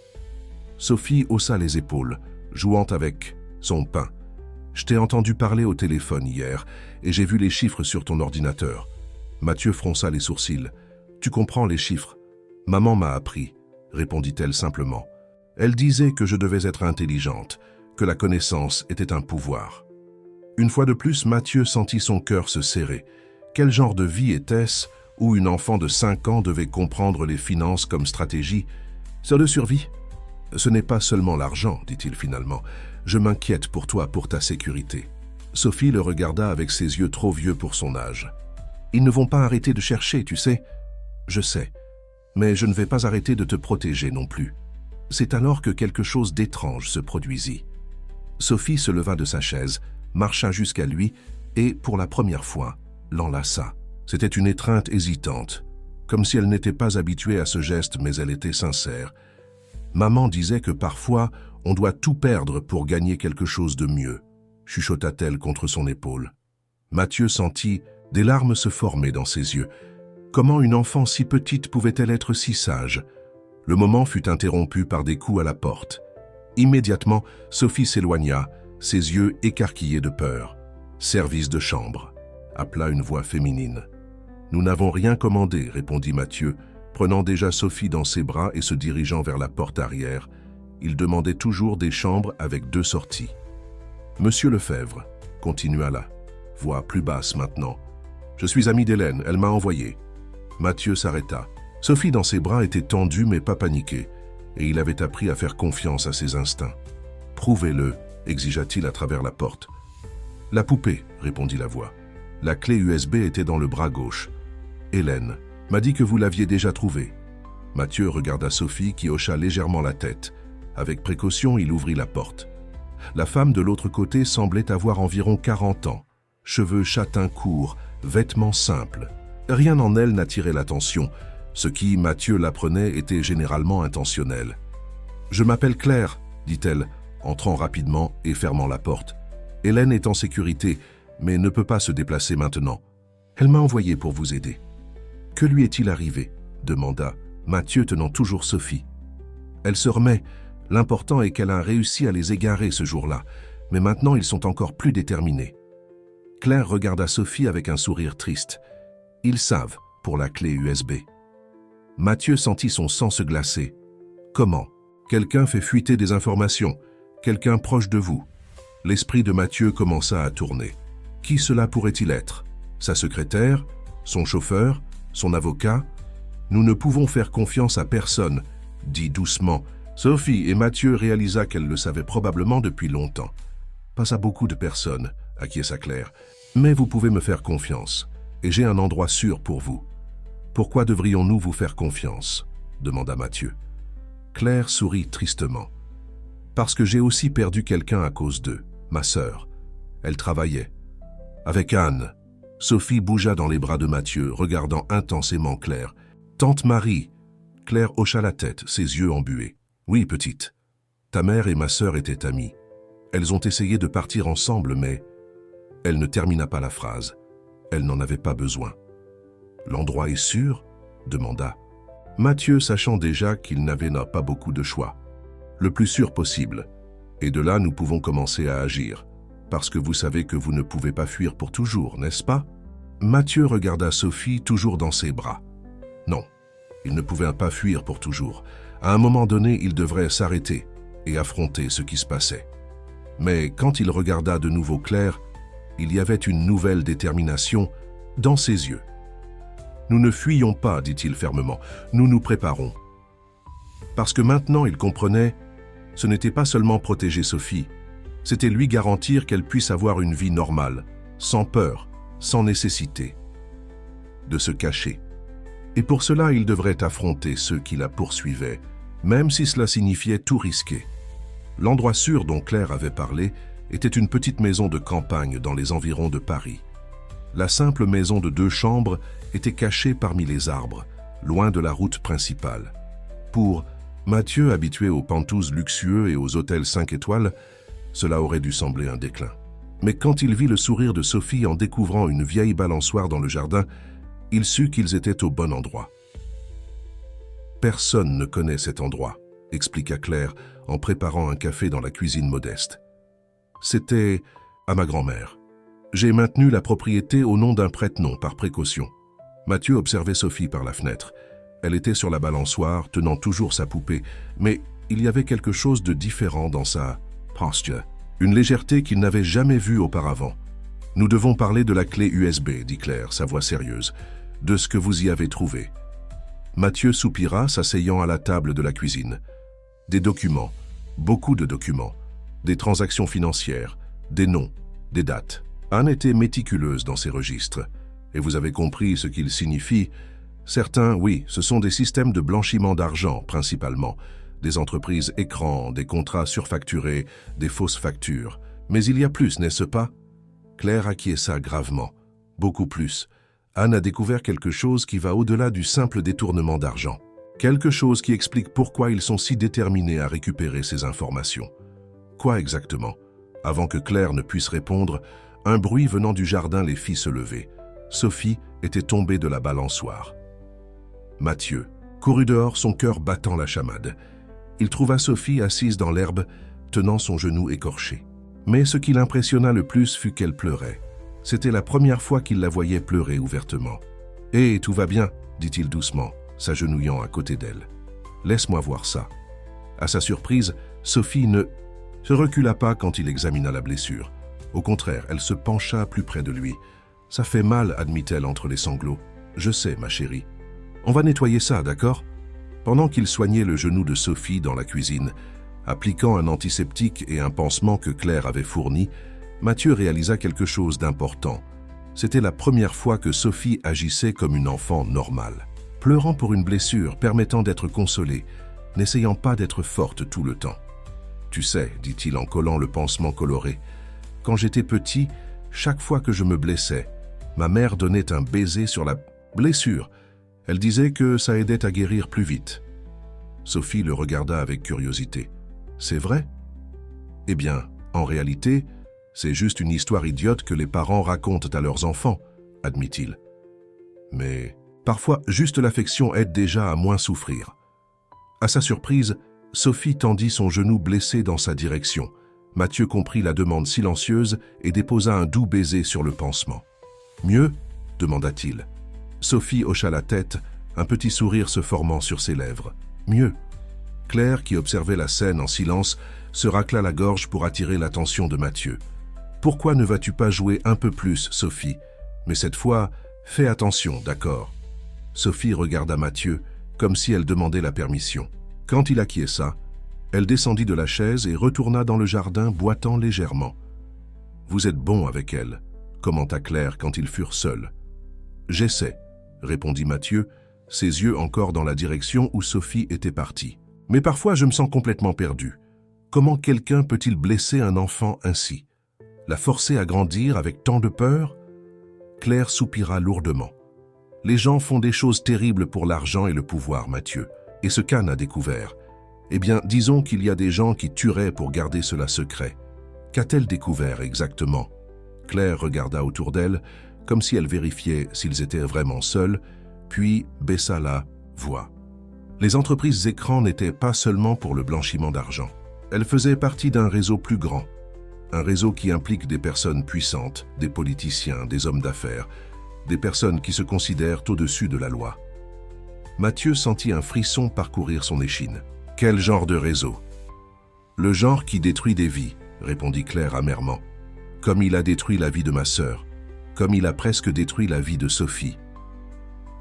Sophie haussa les épaules, jouant avec son pain. « Je t'ai entendu parler au téléphone hier, et j'ai vu les chiffres sur ton ordinateur. » Mathieu fronça les sourcils. « Tu comprends les chiffres ? Maman m'a appris, » répondit-elle simplement. Elle disait que je devais être intelligente, que la connaissance était un pouvoir. Une fois de plus, Mathieu sentit son cœur se serrer. Quel genre de vie était-ce où une enfant de 5 ans devait comprendre les finances comme stratégie? C'est de survie. Ce n'est pas seulement l'argent, dit-il finalement. Je m'inquiète pour toi, pour ta sécurité. Sophie le regarda avec ses yeux trop vieux pour son âge. Ils ne vont pas arrêter de chercher, tu sais. Je sais, mais je ne vais pas arrêter de te protéger non plus. C'est alors que quelque chose d'étrange se produisit. Sophie se leva de sa chaise, marcha jusqu'à lui et, pour la première fois, l'enlaça. C'était une étreinte hésitante, comme si elle n'était pas habituée à ce geste, mais elle était sincère. Maman disait que parfois, on doit tout perdre pour gagner quelque chose de mieux, chuchota-t-elle contre son épaule. Mathieu sentit des larmes se former dans ses yeux. Comment une enfant si petite pouvait-elle être si sage? Le moment fut interrompu par des coups à la porte. Immédiatement, Sophie s'éloigna, ses yeux écarquillés de peur. « Service de chambre », appela une voix féminine. « Nous n'avons rien commandé », répondit Mathieu, prenant déjà Sophie dans ses bras et se dirigeant vers la porte arrière. Il demandait toujours des chambres avec 2 sorties. « Monsieur Lefebvre », continua la voix plus basse maintenant. « Je suis ami d'Hélène, elle m'a envoyé. » Mathieu s'arrêta. Sophie dans ses bras était tendue mais pas paniquée, et il avait appris à faire confiance à ses instincts. « Prouvez-le », exigea-t-il à travers la porte. « La poupée », répondit la voix. La clé USB était dans le bras gauche. « Hélène m'a dit que vous l'aviez déjà trouvée. » Mathieu regarda Sophie qui hocha légèrement la tête. Avec précaution, il ouvrit la porte. La femme de l'autre côté semblait avoir environ 40 ans. Cheveux châtains courts, vêtements simples. Rien en elle n'attirait l'attention. Ce qui, Mathieu l'apprenait, était généralement intentionnel. « Je m'appelle Claire, » dit-elle, entrant rapidement et fermant la porte. « Hélène est en sécurité, mais ne peut pas se déplacer maintenant. Elle m'a envoyé pour vous aider. »« Que lui est-il arrivé ?» demanda Mathieu tenant toujours Sophie. « Elle se remet. L'important est qu'elle a réussi à les égarer ce jour-là, mais maintenant ils sont encore plus déterminés. Claire regarda Sophie avec un sourire triste. Ils savent pour la clé USB. Mathieu sentit son sang se glacer. Comment? Quelqu'un fait fuiter des informations. Quelqu'un proche de vous. L'esprit de Mathieu commença à tourner. Qui cela pourrait-il être? Sa secrétaire? Son chauffeur? Son avocat? Nous ne pouvons faire confiance à personne, dit doucement Sophie, et Mathieu réalisa qu'elle le savait probablement depuis longtemps. Pas à beaucoup de personnes, acquiesça Claire, mais vous pouvez me faire confiance, et j'ai un endroit sûr pour vous. Pourquoi devrions-nous vous faire confiance? Demanda Mathieu. Claire sourit tristement. Parce que j'ai aussi perdu quelqu'un à cause d'eux, ma sœur. Elle travaillait. Avec Anne. Sophie bougea dans les bras de Mathieu, regardant intensément Claire. Tante Marie. Claire hocha la tête, ses yeux embués. Oui, petite. Ta mère et ma sœur étaient amies. Elles ont essayé de partir ensemble, mais... Elle ne termina pas la phrase. Elle n'en avait pas besoin. L'endroit est sûr? Demanda. Mathieu, sachant déjà qu'il n'avait pas beaucoup de choix. Le plus sûr possible. Et de là, nous pouvons commencer à agir. Parce que vous savez que vous ne pouvez pas fuir pour toujours, n'est-ce pas? Mathieu regarda Sophie toujours dans ses bras. Non, il ne pouvait pas fuir pour toujours. À un moment donné, il devrait s'arrêter et affronter ce qui se passait. Mais quand il regarda de nouveau Claire, il y avait une nouvelle détermination dans ses yeux. « Nous ne fuyons pas, dit-il fermement, nous nous préparons. » Parce que maintenant il comprenait, ce n'était pas seulement protéger Sophie, c'était lui garantir qu'elle puisse avoir une vie normale, sans peur, sans nécessité de se cacher. Et pour cela, il devrait affronter ceux qui la poursuivaient, même si cela signifiait tout risquer. L'endroit sûr dont Claire avait parlé était une petite maison de campagne dans les environs de Paris. La simple maison de 2 chambres était cachée parmi les arbres, loin de la route principale. Pour Mathieu, habitué aux penthouse luxueux et aux hôtels 5 étoiles, cela aurait dû sembler un déclin. Mais quand il vit le sourire de Sophie en découvrant une vieille balançoire dans le jardin, il sut qu'ils étaient au bon endroit. « Personne ne connaît cet endroit », expliqua Claire en préparant un café dans la cuisine modeste. « C'était à ma grand-mère. J'ai maintenu la propriété au nom d'un prête-nom par précaution. » Mathieu observait Sophie par la fenêtre. Elle était sur la balançoire, tenant toujours sa poupée, mais il y avait quelque chose de différent dans sa posture, une légèreté qu'il n'avait jamais vue auparavant. « Nous devons parler de la clé USB, dit Claire, sa voix sérieuse, de ce que vous y avez trouvé. » Mathieu soupira, s'asseyant à la table de la cuisine. Des documents, beaucoup de documents, des transactions financières, des noms, des dates. Anne était méticuleuse dans ses registres. Et vous avez compris ce qu'ils signifient. Certains, oui, ce sont des systèmes de blanchiment d'argent, principalement. Des entreprises écrans, des contrats surfacturés, des fausses factures. Mais il y a plus, n'est-ce pas? Claire acquiesça gravement. Beaucoup plus. Anne a découvert quelque chose qui va au-delà du simple détournement d'argent. Quelque chose qui explique pourquoi ils sont si déterminés à récupérer ces informations. Quoi exactement? Avant que Claire ne puisse répondre, un bruit venant du jardin les fit se lever. Sophie était tombée de la balançoire. Mathieu courut dehors, son cœur battant la chamade. Il trouva Sophie assise dans l'herbe, tenant son genou écorché. Mais ce qui l'impressionna le plus fut qu'elle pleurait. C'était la première fois qu'il la voyait pleurer ouvertement. « Hé, tout va bien » dit-il doucement, s'agenouillant à côté d'elle. « Laisse-moi voir ça. » À sa surprise, Sophie ne se recula pas quand il examina la blessure. Au contraire, elle se pencha plus près de lui. « Ça fait mal, admit-elle entre les sanglots. Je sais, ma chérie. On va nettoyer ça, d'accord ?» Pendant qu'il soignait le genou de Sophie dans la cuisine, appliquant un antiseptique et un pansement que Claire avait fourni, Mathieu réalisa quelque chose d'important. C'était la première fois que Sophie agissait comme une enfant normale, pleurant pour une blessure, permettant d'être consolée, n'essayant pas d'être forte tout le temps. « Tu sais, dit-il en collant le pansement coloré, quand j'étais petit, chaque fois que je me blessais, ma mère donnait un baiser sur la blessure. Elle disait que ça aidait à guérir plus vite. » Sophie le regarda avec curiosité. « C'est vrai? » « Eh bien, en réalité, c'est juste une histoire idiote que les parents racontent à leurs enfants, » admit-il. « Mais parfois, juste l'affection aide déjà à moins souffrir. » À sa surprise, Sophie tendit son genou blessé dans sa direction. Mathieu comprit la demande silencieuse et déposa un doux baiser sur le pansement. « Mieux ?» demanda-t-il. Sophie hocha la tête, un petit sourire se formant sur ses lèvres. « Mieux ?» Claire, qui observait la scène en silence, se racla la gorge pour attirer l'attention de Mathieu. « Pourquoi ne vas-tu pas jouer un peu plus, Sophie? Mais cette fois, fais attention, d'accord ?» Sophie regarda Mathieu, comme si elle demandait la permission. Quand il acquiesça, elle descendit de la chaise et retourna dans le jardin, boitant légèrement. « Vous êtes bon avec elle », commenta Claire quand ils furent seuls. « J'essaie », répondit Mathieu, ses yeux encore dans la direction où Sophie était partie. « Mais parfois je me sens complètement perdu. Comment quelqu'un peut-il blesser un enfant ainsi? La forcer à grandir avec tant de peur ?» Claire soupira lourdement. « Les gens font des choses terribles pour l'argent et le pouvoir, Mathieu, et ce qu'Anne a découvert. Eh bien, disons qu'il y a des gens qui tueraient pour garder cela secret. Qu'a-t-elle découvert exactement ?» Claire regarda autour d'elle, comme si elle vérifiait s'ils étaient vraiment seuls, puis baissa la voix. Les entreprises écrans n'étaient pas seulement pour le blanchiment d'argent. Elles faisaient partie d'un réseau plus grand. Un réseau qui implique des personnes puissantes, des politiciens, des hommes d'affaires, des personnes qui se considèrent au-dessus de la loi. Mathieu sentit un frisson parcourir son échine. « Quel genre de réseau ?»« Le genre qui détruit des vies, » répondit Claire amèrement. « Comme il a détruit la vie de ma sœur, comme il a presque détruit la vie de Sophie. »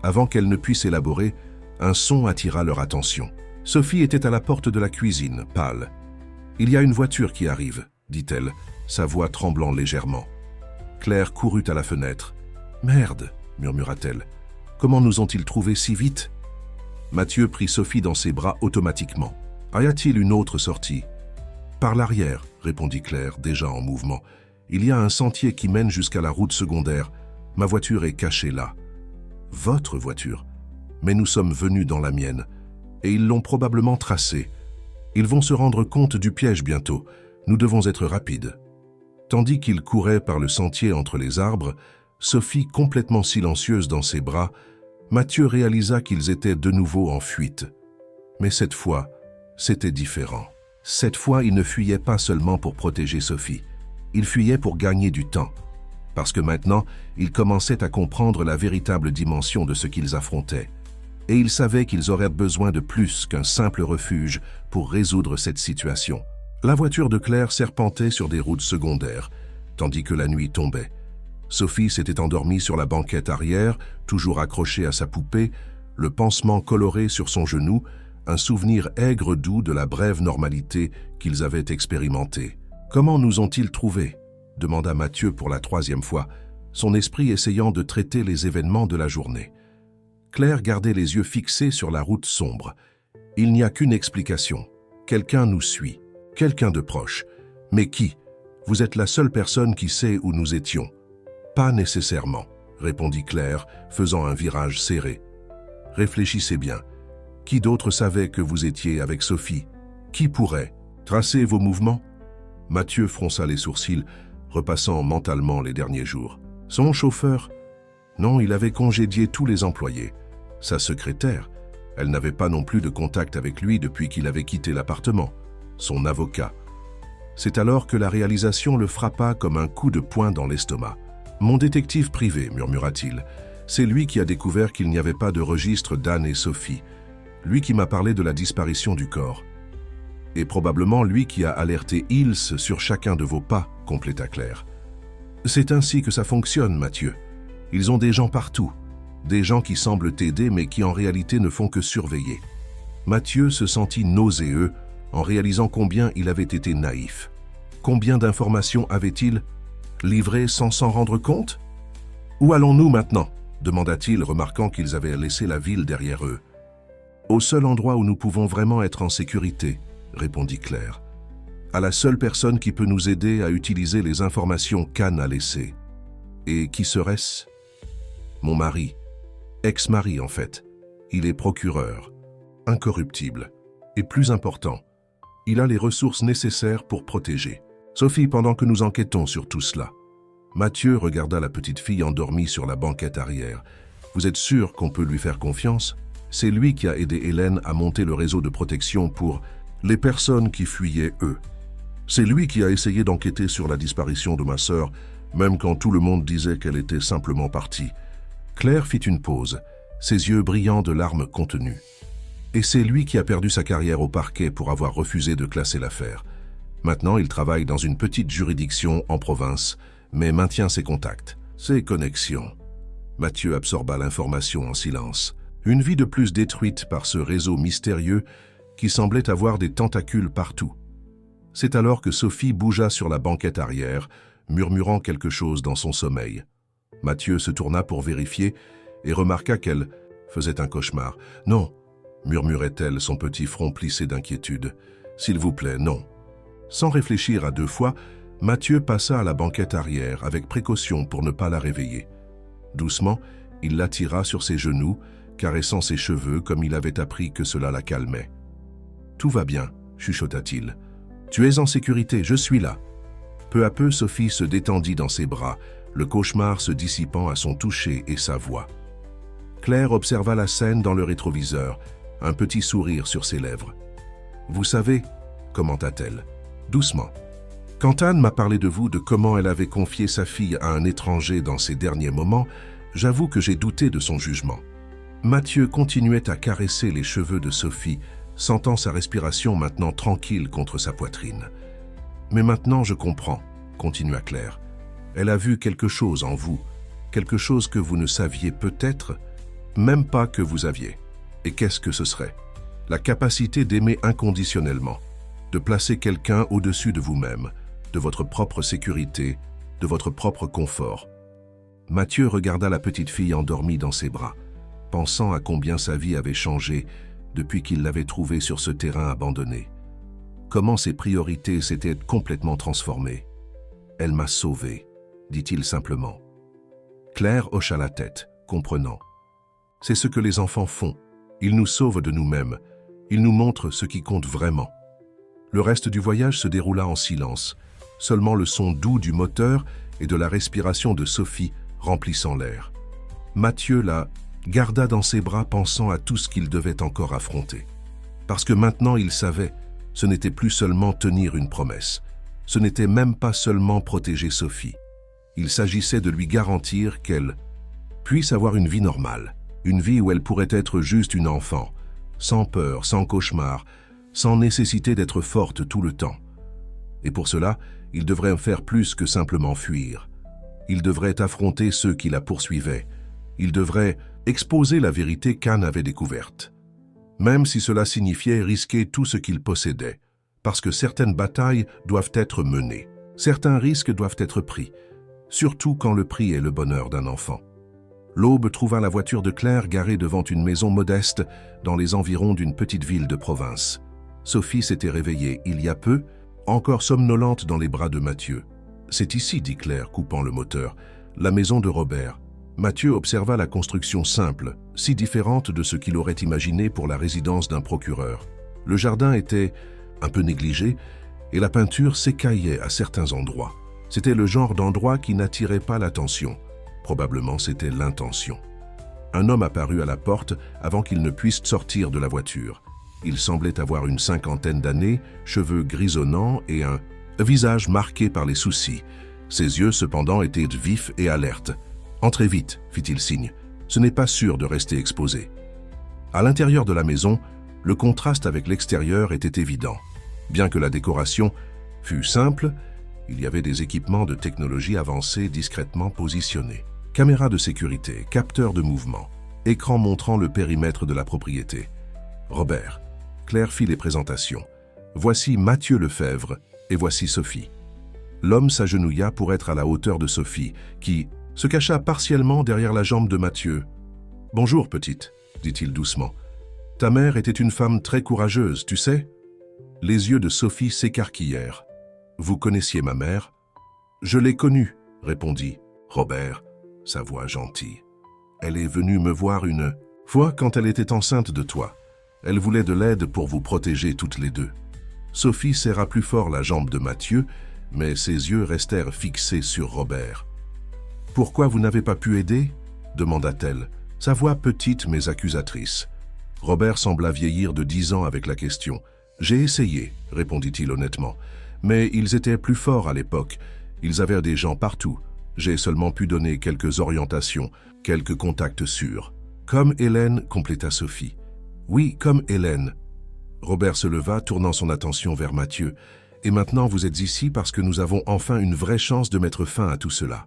Avant qu'elle ne puisse élaborer, un son attira leur attention. Sophie était à la porte de la cuisine, pâle. « Il y a une voiture qui arrive, » dit-elle, sa voix tremblant légèrement. Claire courut à la fenêtre. « Merde !» murmura-t-elle. « Comment nous ont-ils trouvés si vite ?» Mathieu prit Sophie dans ses bras automatiquement. « Y a-t-il une autre sortie ?»« Par l'arrière, » répondit Claire, déjà en mouvement. « Il y a un sentier qui mène jusqu'à la route secondaire. Ma voiture est cachée là. »« Votre voiture ? Mais nous sommes venus dans la mienne. Et ils l'ont probablement tracée. Ils vont se rendre compte du piège bientôt. Nous devons être rapides. » Tandis qu'il courait par le sentier entre les arbres, Sophie complètement silencieuse dans ses bras, Mathieu réalisa qu'ils étaient de nouveau en fuite. Mais cette fois, c'était différent. Cette fois, il ne fuyait pas seulement pour protéger Sophie. Il fuyait pour gagner du temps. Parce que maintenant, ils commençaient à comprendre la véritable dimension de ce qu'ils affrontaient. Et ils savaient qu'ils auraient besoin de plus qu'un simple refuge pour résoudre cette situation. La voiture de Claire serpentait sur des routes secondaires, tandis que la nuit tombait. Sophie s'était endormie sur la banquette arrière, toujours accrochée à sa poupée, le pansement coloré sur son genou, un souvenir aigre doux de la brève normalité qu'ils avaient expérimentée. « Comment nous ont-ils trouvés ?» demanda Mathieu pour la 3e fois, son esprit essayant de traiter les événements de la journée. Claire gardait les yeux fixés sur la route sombre. « Il n'y a qu'une explication. Quelqu'un nous suit. Quelqu'un de proche. Mais qui? Vous êtes la seule personne qui sait où nous étions. » « Pas nécessairement, » répondit Claire, faisant un virage serré. « Réfléchissez bien. Qui d'autre savait que vous étiez avec Sophie? Qui pourrait tracer vos mouvements ?» Mathieu fronça les sourcils, repassant mentalement les derniers jours. Son chauffeur? Non, il avait congédié tous les employés. Sa secrétaire? Elle n'avait pas non plus de contact avec lui depuis qu'il avait quitté l'appartement. Son avocat? C'est alors que la réalisation le frappa comme un coup de poing dans l'estomac. « Mon détective privé, murmura-t-il. C'est lui qui a découvert qu'il n'y avait pas de registre d'Anne et Sophie. Lui qui m'a parlé de la disparition du corps. Et probablement lui qui a alerté Hills sur chacun de vos pas, compléta Claire. C'est ainsi que ça fonctionne, Mathieu. Ils ont des gens partout. Des gens qui semblent t'aider mais qui en réalité ne font que surveiller. » Mathieu se sentit nauséeux en réalisant combien il avait été naïf. Combien d'informations avait-il livrées sans s'en rendre compte? « Où allons-nous maintenant ?» demanda-t-il, remarquant qu'ils avaient laissé la ville derrière eux. « Au seul endroit où nous pouvons vraiment être en sécurité, » répondit Claire. « À la seule personne qui peut nous aider à utiliser les informations qu'Anne a laissées. Et qui serait-ce? Mon mari. Ex-mari, en fait. Il est procureur, incorruptible. Et plus important, il a les ressources nécessaires pour protéger. Sophie, pendant que nous enquêtons sur tout cela. » Mathieu regarda la petite fille endormie sur la banquette arrière. « Vous êtes sûr qu'on peut lui faire confiance? C'est lui qui a aidé Hélène à monter le réseau de protection pour... » Les personnes qui fuyaient, eux. C'est lui qui a essayé d'enquêter sur la disparition de ma sœur, même quand tout le monde disait qu'elle était simplement partie. Claire fit une pause, ses yeux brillants de larmes contenues. Et c'est lui qui a perdu sa carrière au parquet pour avoir refusé de classer l'affaire. Maintenant, il travaille dans une petite juridiction en province, mais maintient ses contacts, ses connexions. Mathieu absorba l'information en silence. Une vie de plus détruite par ce réseau mystérieux qui semblait avoir des tentacules partout. C'est alors que Sophie bougea sur la banquette arrière, murmurant quelque chose dans son sommeil. Mathieu se tourna pour vérifier et remarqua qu'elle faisait un cauchemar. « Non !» murmurait-elle, son petit front plissé d'inquiétude. « S'il vous plaît, non !» Sans réfléchir à deux fois, Mathieu passa à la banquette arrière avec précaution pour ne pas la réveiller. Doucement, il l'attira sur ses genoux, caressant ses cheveux comme il avait appris que cela la calmait. « Tout va bien », chuchota-t-il. « Tu es en sécurité, je suis là. » Peu à peu, Sophie se détendit dans ses bras, le cauchemar se dissipant à son toucher et sa voix. Claire observa la scène dans le rétroviseur, un petit sourire sur ses lèvres. « Vous savez, » commenta-t-elle, doucement. « Quand Anne m'a parlé de vous, de comment elle avait confié sa fille à un étranger dans ses derniers moments, j'avoue que j'ai douté de son jugement. » Mathieu continuait à caresser les cheveux de Sophie, sentant sa respiration maintenant tranquille contre sa poitrine. « Mais maintenant je comprends, » continua Claire. « Elle a vu quelque chose en vous, quelque chose que vous ne saviez peut-être, même pas que vous aviez. Et qu'est-ce que ce serait? La capacité d'aimer inconditionnellement, de placer quelqu'un au-dessus de vous-même, de votre propre sécurité, de votre propre confort. » Mathieu regarda la petite fille endormie dans ses bras, pensant à combien sa vie avait changé depuis qu'il l'avait trouvée sur ce terrain abandonné. Comment ses priorités s'étaient complètement transformées. « Elle m'a sauvé », dit-il simplement. Claire hocha la tête, comprenant. C'est ce que les enfants font. Ils nous sauvent de nous-mêmes. Ils nous montrent ce qui compte vraiment. Le reste du voyage se déroula en silence. Seulement le son doux du moteur et de la respiration de Sophie remplissant l'air. Mathieu la garda dans ses bras pensant à tout ce qu'il devait encore affronter. Parce que maintenant il savait, ce n'était plus seulement tenir une promesse. Ce n'était même pas seulement protéger Sophie. Il s'agissait de lui garantir qu'elle puisse avoir une vie normale, une vie où elle pourrait être juste une enfant, sans peur, sans cauchemar, sans nécessité d'être forte tout le temps. Et pour cela, il devrait faire plus que simplement fuir. Il devrait affronter ceux qui la poursuivaient. Il devrait exposer la vérité qu'Anne avait découverte. Même si cela signifiait risquer tout ce qu'il possédait, parce que certaines batailles doivent être menées, certains risques doivent être pris, surtout quand le prix est le bonheur d'un enfant. L'aube trouva la voiture de Claire garée devant une maison modeste dans les environs d'une petite ville de province. Sophie s'était réveillée il y a peu, encore somnolente dans les bras de Mathieu. « C'est ici, dit Claire, coupant le moteur, la maison de Robert. » Mathieu observa la construction simple, si différente de ce qu'il aurait imaginé pour la résidence d'un procureur. Le jardin était un peu négligé et la peinture s'écaillait à certains endroits. C'était le genre d'endroit qui n'attirait pas l'attention. Probablement c'était l'intention. Un homme apparut à la porte avant qu'il ne puisse sortir de la voiture. Il semblait avoir une cinquantaine d'années, cheveux grisonnants et un visage marqué par les soucis. Ses yeux cependant étaient vifs et alertes. « Entrez vite », fit-il signe. « Ce n'est pas sûr de rester exposé. » À l'intérieur de la maison, le contraste avec l'extérieur était évident. Bien que la décoration fût simple, il y avait des équipements de technologie avancée discrètement positionnés. Caméras de sécurité, capteurs de mouvement, écran montrant le périmètre de la propriété. Robert. Claire fit les présentations. Voici Mathieu Lefebvre et voici Sophie. L'homme s'agenouilla pour être à la hauteur de Sophie, qui se cacha partiellement derrière la jambe de Mathieu. « Bonjour, petite, » dit-il doucement. « Ta mère était une femme très courageuse, tu sais ?» Les yeux de Sophie s'écarquillèrent. « Vous connaissiez ma mère ?»« Je l'ai connue, » répondit Robert, sa voix gentille. « Elle est venue me voir une fois quand elle était enceinte de toi. Elle voulait de l'aide pour vous protéger toutes les deux. » Sophie serra plus fort la jambe de Mathieu, mais ses yeux restèrent fixés sur Robert. « Pourquoi vous n'avez pas pu aider ?» demanda-t-elle, sa voix petite mais accusatrice. Robert sembla vieillir de 10 ans avec la question. J'ai essayé, répondit-il honnêtement. Mais ils étaient plus forts à l'époque. Ils avaient des gens partout. J'ai seulement pu donner quelques orientations, quelques contacts sûrs. Comme Hélène, compléta Sophie. Oui, comme Hélène. Robert se leva, tournant son attention vers Mathieu. Et maintenant, vous êtes ici parce que nous avons enfin une vraie chance de mettre fin à tout cela.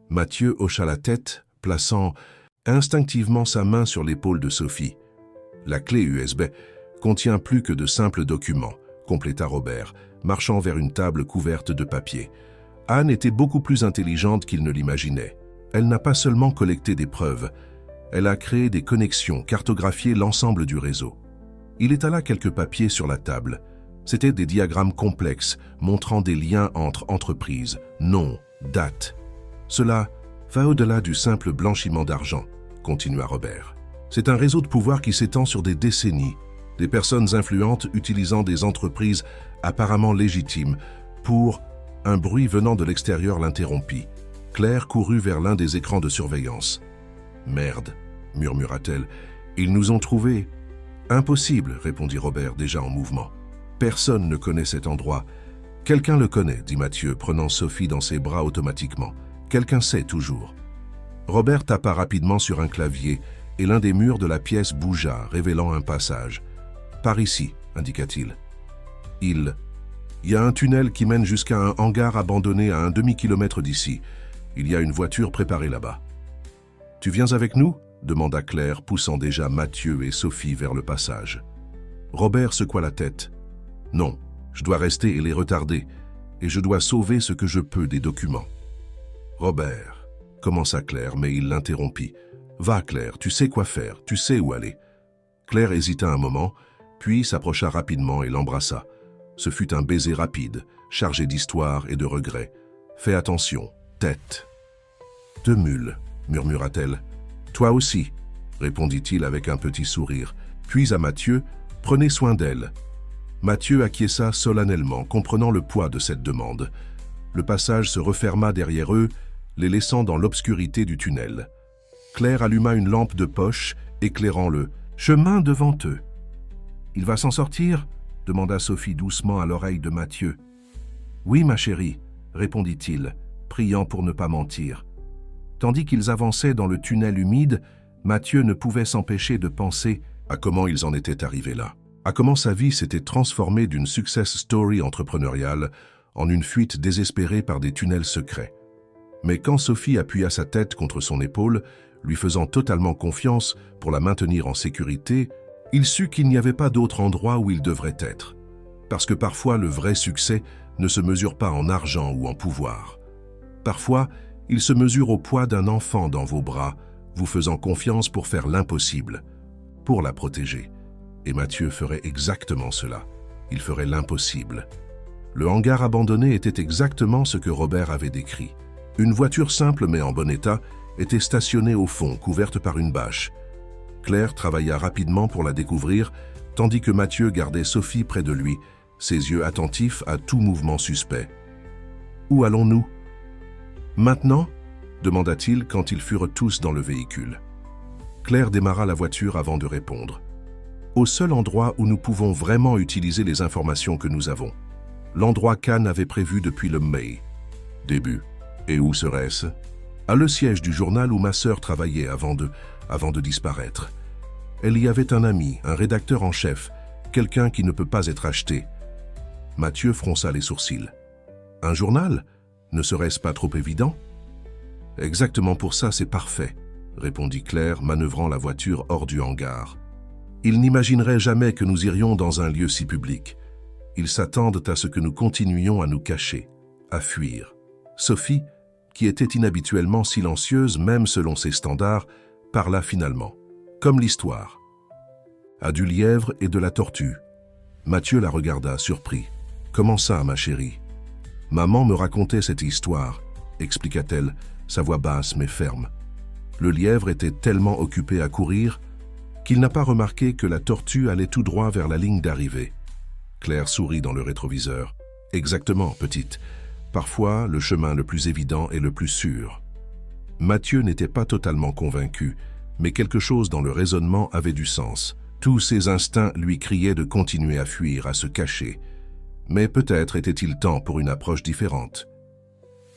Mathieu hocha la tête, plaçant instinctivement sa main sur l'épaule de Sophie. La clé USB contient plus que de simples documents, compléta Robert, marchant vers une table couverte de papier. Anne était beaucoup plus intelligente qu'il ne l'imaginait. Elle n'a pas seulement collecté des preuves, elle a créé des connexions, cartographié l'ensemble du réseau. Il étala quelques papiers sur la table. C'étaient des diagrammes complexes montrant des liens entre entreprises, noms, dates. Cela va au-delà du simple blanchiment d'argent, continua Robert. C'est un réseau de pouvoir qui s'étend sur des décennies, des personnes influentes utilisant des entreprises apparemment légitimes pour... Un bruit venant de l'extérieur l'interrompit. Claire courut vers l'un des écrans de surveillance. « Merde !» murmura-t-elle. « Ils nous ont trouvés. »« Impossible !» répondit Robert, déjà en mouvement. « Personne ne connaît cet endroit. »« Quelqu'un le connaît, » dit Mathieu, prenant Sophie dans ses bras automatiquement. « Quelqu'un sait toujours. » Robert tapa rapidement sur un clavier et l'un des murs de la pièce bougea, révélant un passage. « Par ici, » indiqua-t-il. Il y a un tunnel qui mène jusqu'à un hangar abandonné à un demi-kilomètre d'ici. Il y a une voiture préparée là-bas. « Tu viens avec nous ?» demanda Claire, poussant déjà Mathieu et Sophie vers le passage. Robert secoua la tête. « Non, je dois rester et les retarder, et je dois sauver ce que je peux des documents. »« Robert, » commença Claire, mais il l'interrompit. « Va, Claire, tu sais quoi faire, tu sais où aller. » Claire hésita un moment, puis s'approcha rapidement et l'embrassa. Ce fut un baiser rapide, chargé d'histoire et de regrets. « Fais attention, tête. »« Deux mules, » murmura-t-elle. « Toi aussi, » répondit-il avec un petit sourire. Puis à Mathieu, « Prenez soin d'elle. » Mathieu acquiesça solennellement, comprenant le poids de cette demande. Le passage se referma derrière eux, les laissant dans l'obscurité du tunnel. Claire alluma une lampe de poche, éclairant le chemin devant eux. « Il va s'en sortir ?» demanda Sophie doucement à l'oreille de Mathieu. « Oui, ma chérie, » répondit-il, priant pour ne pas mentir. Tandis qu'ils avançaient dans le tunnel humide, Mathieu ne pouvait s'empêcher de penser à comment ils en étaient arrivés là, à comment sa vie s'était transformée d'une success story entrepreneuriale en une fuite désespérée par des tunnels secrets. Mais quand Sophie appuya sa tête contre son épaule, lui faisant totalement confiance pour la maintenir en sécurité, il sut qu'il n'y avait pas d'autre endroit où il devrait être. Parce que parfois, le vrai succès ne se mesure pas en argent ou en pouvoir. Parfois, il se mesure au poids d'un enfant dans vos bras, vous faisant confiance pour faire l'impossible, pour la protéger. Et Mathieu ferait exactement cela. Il ferait l'impossible. Le hangar abandonné était exactement ce que Robert avait décrit. Une voiture simple mais en bon état était stationnée au fond, couverte par une bâche. Claire travailla rapidement pour la découvrir, tandis que Mathieu gardait Sophie près de lui, ses yeux attentifs à tout mouvement suspect. « Où allons-nous ?»« Maintenant ?» demanda-t-il quand ils furent tous dans le véhicule. Claire démarra la voiture avant de répondre. « Au seul endroit où nous pouvons vraiment utiliser les informations que nous avons. L'endroit qu'Anne avait prévu depuis le mai. Début. Et où serait-ce ? À le siège du journal où ma sœur travaillait avant de disparaître. Elle y avait un ami, un rédacteur en chef, quelqu'un qui ne peut pas être acheté. » Mathieu fronça les sourcils. « Un journal ? Ne serait-ce pas trop évident ?»« Exactement pour ça, c'est parfait, » répondit Claire, manœuvrant la voiture hors du hangar. « Ils n'imagineraient jamais que nous irions dans un lieu si public. Ils s'attendent à ce que nous continuions à nous cacher, à fuir. » Sophie, qui était inhabituellement silencieuse même selon ses standards, parla finalement, comme l'histoire. « À du lièvre et de la tortue. » Mathieu la regarda, surpris. « Comment ça, ma chérie ?»« Maman me racontait cette histoire, » expliqua-t-elle, sa voix basse mais ferme. Le lièvre était tellement occupé à courir qu'il n'a pas remarqué que la tortue allait tout droit vers la ligne d'arrivée. Claire sourit dans le rétroviseur. « Exactement, petite. Parfois, le chemin le plus évident est le plus sûr. » Mathieu n'était pas totalement convaincu, mais quelque chose dans le raisonnement avait du sens. Tous ses instincts lui criaient de continuer à fuir, à se cacher. Mais peut-être était-il temps pour une approche différente.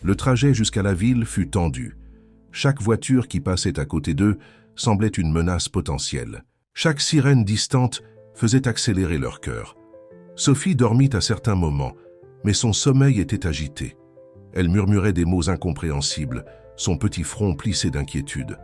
Le trajet jusqu'à la ville fut tendu. Chaque voiture qui passait à côté d'eux semblait une menace potentielle. Chaque sirène distante faisait accélérer leur cœur. Sophie dormit à certains moments, mais son sommeil était agité. Elle murmurait des mots incompréhensibles, son petit front plissé d'inquiétude.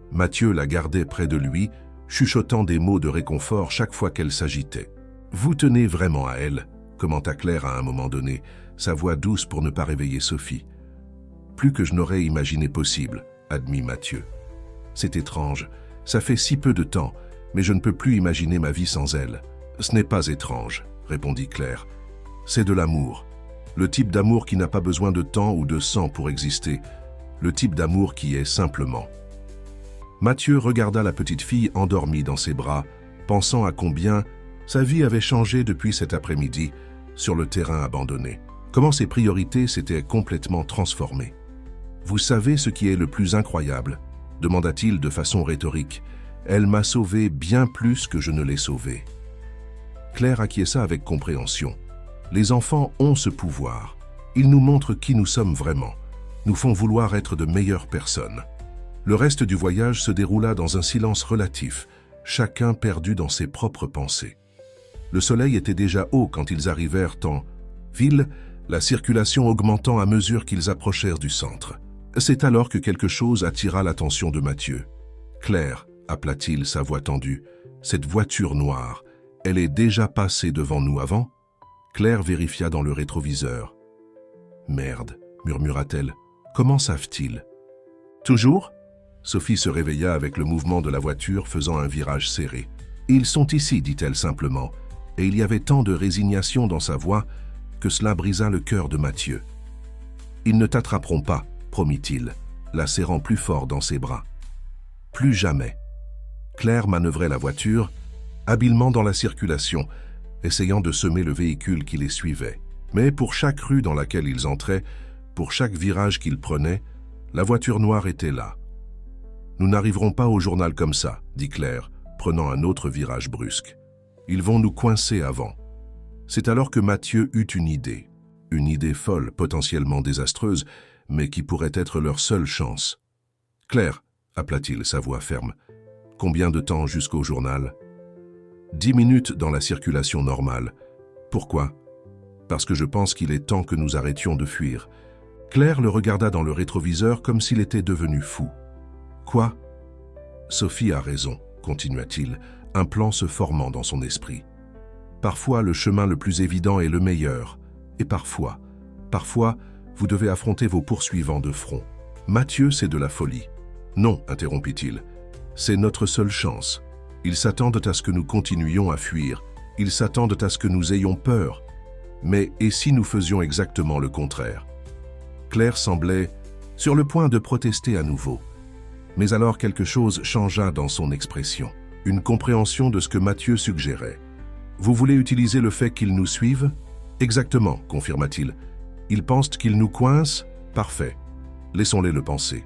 Mathieu la gardait près de lui, chuchotant des mots de réconfort chaque fois qu'elle s'agitait. « Vous tenez vraiment à elle », commenta Claire à un moment donné, sa voix douce pour ne pas réveiller Sophie. « Plus que je n'aurais imaginé possible », admit Mathieu. « C'est étrange, ça fait si peu de temps, mais je ne peux plus imaginer ma vie sans elle. »« Ce n'est pas étrange », répondit Claire. « C'est de l'amour. Le type d'amour qui n'a pas besoin de temps ou de sang pour exister. Le type d'amour qui est simplement. » Mathieu regarda la petite fille endormie dans ses bras, pensant à combien sa vie avait changé depuis cet après-midi sur le terrain abandonné. Comment ses priorités s'étaient complètement transformées. « Vous savez ce qui est le plus incroyable ?» demanda-t-il de façon rhétorique. « Elle m'a sauvé bien plus que je ne l'ai sauvée. » Claire acquiesça avec compréhension. Les enfants ont ce pouvoir. Ils nous montrent qui nous sommes vraiment, nous font vouloir être de meilleures personnes. Le reste du voyage se déroula dans un silence relatif, chacun perdu dans ses propres pensées. Le soleil était déjà haut quand ils arrivèrent en ville, la circulation augmentant à mesure qu'ils approchèrent du centre. C'est alors que quelque chose attira l'attention de Mathieu. « Claire », appela-t-il, sa voix tendue, « cette voiture noire, elle est déjà passée devant nous avant ?» Claire vérifia dans le rétroviseur. « Merde », murmura-t-elle, « comment savent-ils ?»« Toujours ?» Sophie se réveilla avec le mouvement de la voiture faisant un virage serré. « Ils sont ici, dit-elle simplement, et il y avait tant de résignation dans sa voix que cela brisa le cœur de Mathieu. « Ils ne t'attraperont pas, promit-il, la serrant plus fort dans ses bras. « Plus jamais. » Claire manœuvrait la voiture, habilement dans la circulation, essayant de semer le véhicule qui les suivait. Mais pour chaque rue dans laquelle ils entraient, pour chaque virage qu'ils prenaient, la voiture noire était là. « Nous n'arriverons pas au journal comme ça, dit Claire, prenant un autre virage brusque. Ils vont nous coincer avant. » C'est alors que Mathieu eut une idée folle, potentiellement désastreuse, mais qui pourrait être leur seule chance. « Claire, » appela-t-il, sa voix ferme, « combien de temps jusqu'au journal ?»« 10 minutes dans la circulation normale. »« Pourquoi ?»« Parce que je pense qu'il est temps que nous arrêtions de fuir. » Claire le regarda dans le rétroviseur comme s'il était devenu fou. « Quoi ?» ?»« Sophie a raison, » continua-t-il, un plan se formant dans son esprit. « Parfois, le chemin le plus évident est le meilleur. Et parfois, vous devez affronter vos poursuivants de front. Mathieu, c'est de la folie. »« Non, interrompit-il, c'est notre seule chance. Ils s'attendent à ce que nous continuions à fuir. Ils s'attendent à ce que nous ayons peur. Mais et si nous faisions exactement le contraire ?» Claire semblait sur le point de protester à nouveau. Mais alors quelque chose changea dans son expression, une compréhension de ce que Mathieu suggérait. « Vous voulez utiliser le fait qu'ils nous suivent ?»« Exactement, confirma-t-il. Ils pensent qu'ils nous coincent ? Parfait. Laissons-les le penser. »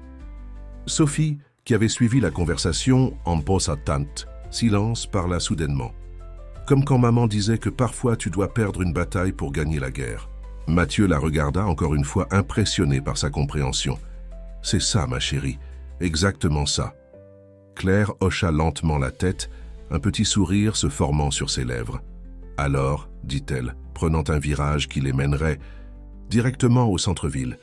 Sophie, qui avait suivi la conversation en posa tante, silence parla soudainement. Comme quand maman disait que parfois tu dois perdre une bataille pour gagner la guerre. Mathieu la regarda encore une fois impressionné par sa compréhension. « C'est ça, ma chérie, exactement ça. » Claire hocha lentement la tête, un petit sourire se formant sur ses lèvres. « Alors, dit-elle, prenant un virage qui les mènerait directement au centre-ville,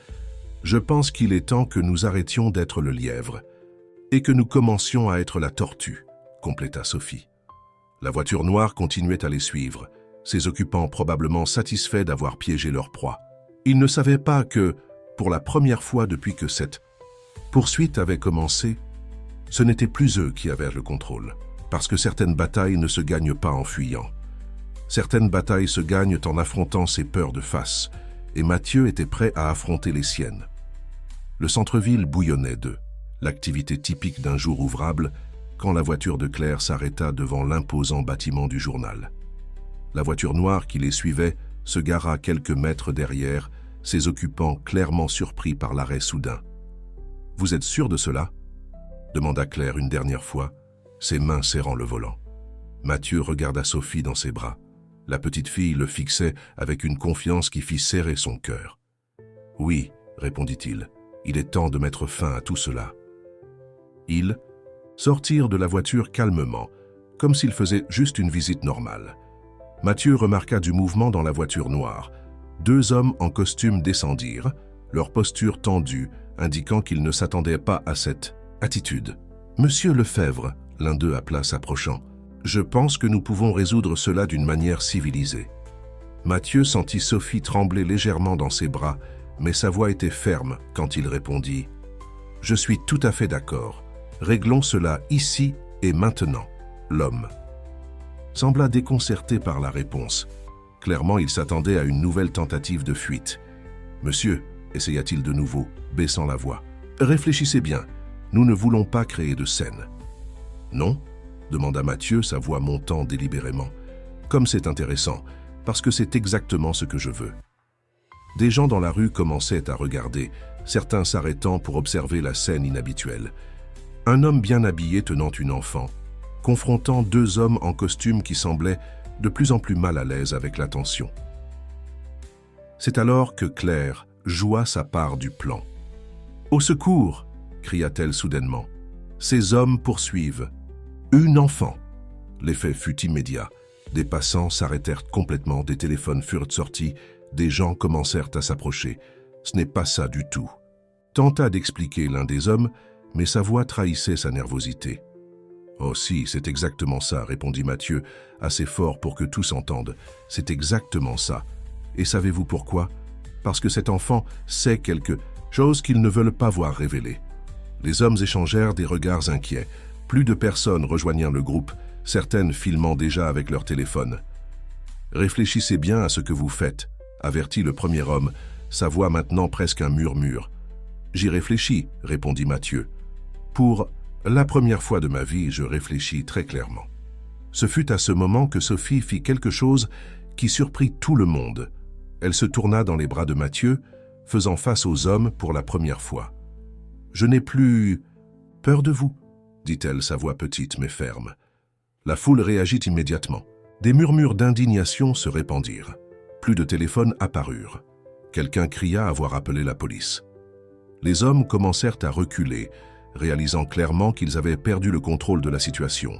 je pense qu'il est temps que nous arrêtions d'être le lièvre et que nous commencions à être la tortue, compléta Sophie. La voiture noire continuait à les suivre, ses occupants probablement satisfaits d'avoir piégé leur proie. Ils ne savaient pas que, pour la première fois depuis que cette poursuite avait commencé, ce n'était plus eux qui avaient le contrôle, parce que certaines batailles ne se gagnent pas en fuyant. Certaines batailles se gagnent en affrontant ses peurs de face, et Mathieu était prêt à affronter les siennes. Le centre-ville bouillonnait d'eux, l'activité typique d'un jour ouvrable, quand la voiture de Claire s'arrêta devant l'imposant bâtiment du journal. La voiture noire qui les suivait se gara quelques mètres derrière, ses occupants clairement surpris par l'arrêt soudain. « Vous êtes sûr de cela ?» demanda Claire une dernière fois, ses mains serrant le volant. Mathieu regarda Sophie dans ses bras. La petite fille le fixait avec une confiance qui fit serrer son cœur. « Oui, » répondit-il, « il est temps de mettre fin à tout cela. » Ils sortirent de la voiture calmement, comme s'ils faisaient juste une visite normale. Mathieu remarqua du mouvement dans la voiture noire. 2 hommes en costume descendirent, leur posture tendue, indiquant qu'ils ne s'attendaient pas à cette attitude. « Monsieur Lefebvre », l'un d'eux appela s'approchant, « je pense que nous pouvons résoudre cela d'une manière civilisée. » Mathieu sentit Sophie trembler légèrement dans ses bras, mais sa voix était ferme quand il répondit « Je suis tout à fait d'accord. Réglons cela ici et maintenant. » L'homme sembla déconcerté par la réponse. Clairement, il s'attendait à une nouvelle tentative de fuite. « Monsieur », essaya-t-il de nouveau, baissant la voix, « réfléchissez bien, nous ne voulons pas créer de scène. »« Non ?» demanda Mathieu, sa voix montant délibérément. « Comme c'est intéressant, parce que c'est exactement ce que je veux. » Des gens dans la rue commençaient à regarder, certains s'arrêtant pour observer la scène inhabituelle. Un homme bien habillé tenant une enfant, confrontant 2 hommes en costume qui semblaient de plus en plus mal à l'aise avec l'attention. C'est alors que Claire joua sa part du plan. « Au secours !» cria-t-elle soudainement. « Ces hommes poursuivent. Une enfant !» L'effet fut immédiat. Des passants s'arrêtèrent complètement, des téléphones furent sortis, des gens commencèrent à s'approcher. « Ce n'est pas ça du tout !» tenta d'expliquer l'un des hommes, mais sa voix trahissait sa nervosité. « Oh si, c'est exactement ça », répondit Mathieu, assez fort pour que tous entendent. « C'est exactement ça. Et savez-vous pourquoi? Parce que cet enfant sait quelque chose qu'ils ne veulent pas voir révélée. » Les hommes échangèrent des regards inquiets. Plus de personnes rejoignirent le groupe, certaines filmant déjà avec leur téléphone. « Réfléchissez bien à ce que vous faites », avertit le premier homme, sa voix maintenant presque un murmure. « J'y réfléchis », répondit Mathieu. « Pour la première fois de ma vie, je réfléchis très clairement. » Ce fut à ce moment que Sophie fit quelque chose qui surprit tout le monde. Elle se tourna dans les bras de Mathieu, faisant face aux hommes pour la première fois. « Je n'ai plus peur de vous », dit-elle, sa voix petite mais ferme. La foule réagit immédiatement. Des murmures d'indignation se répandirent. Plus de téléphones apparurent. Quelqu'un cria avoir appelé la police. Les hommes commencèrent à reculer, réalisant clairement qu'ils avaient perdu le contrôle de la situation.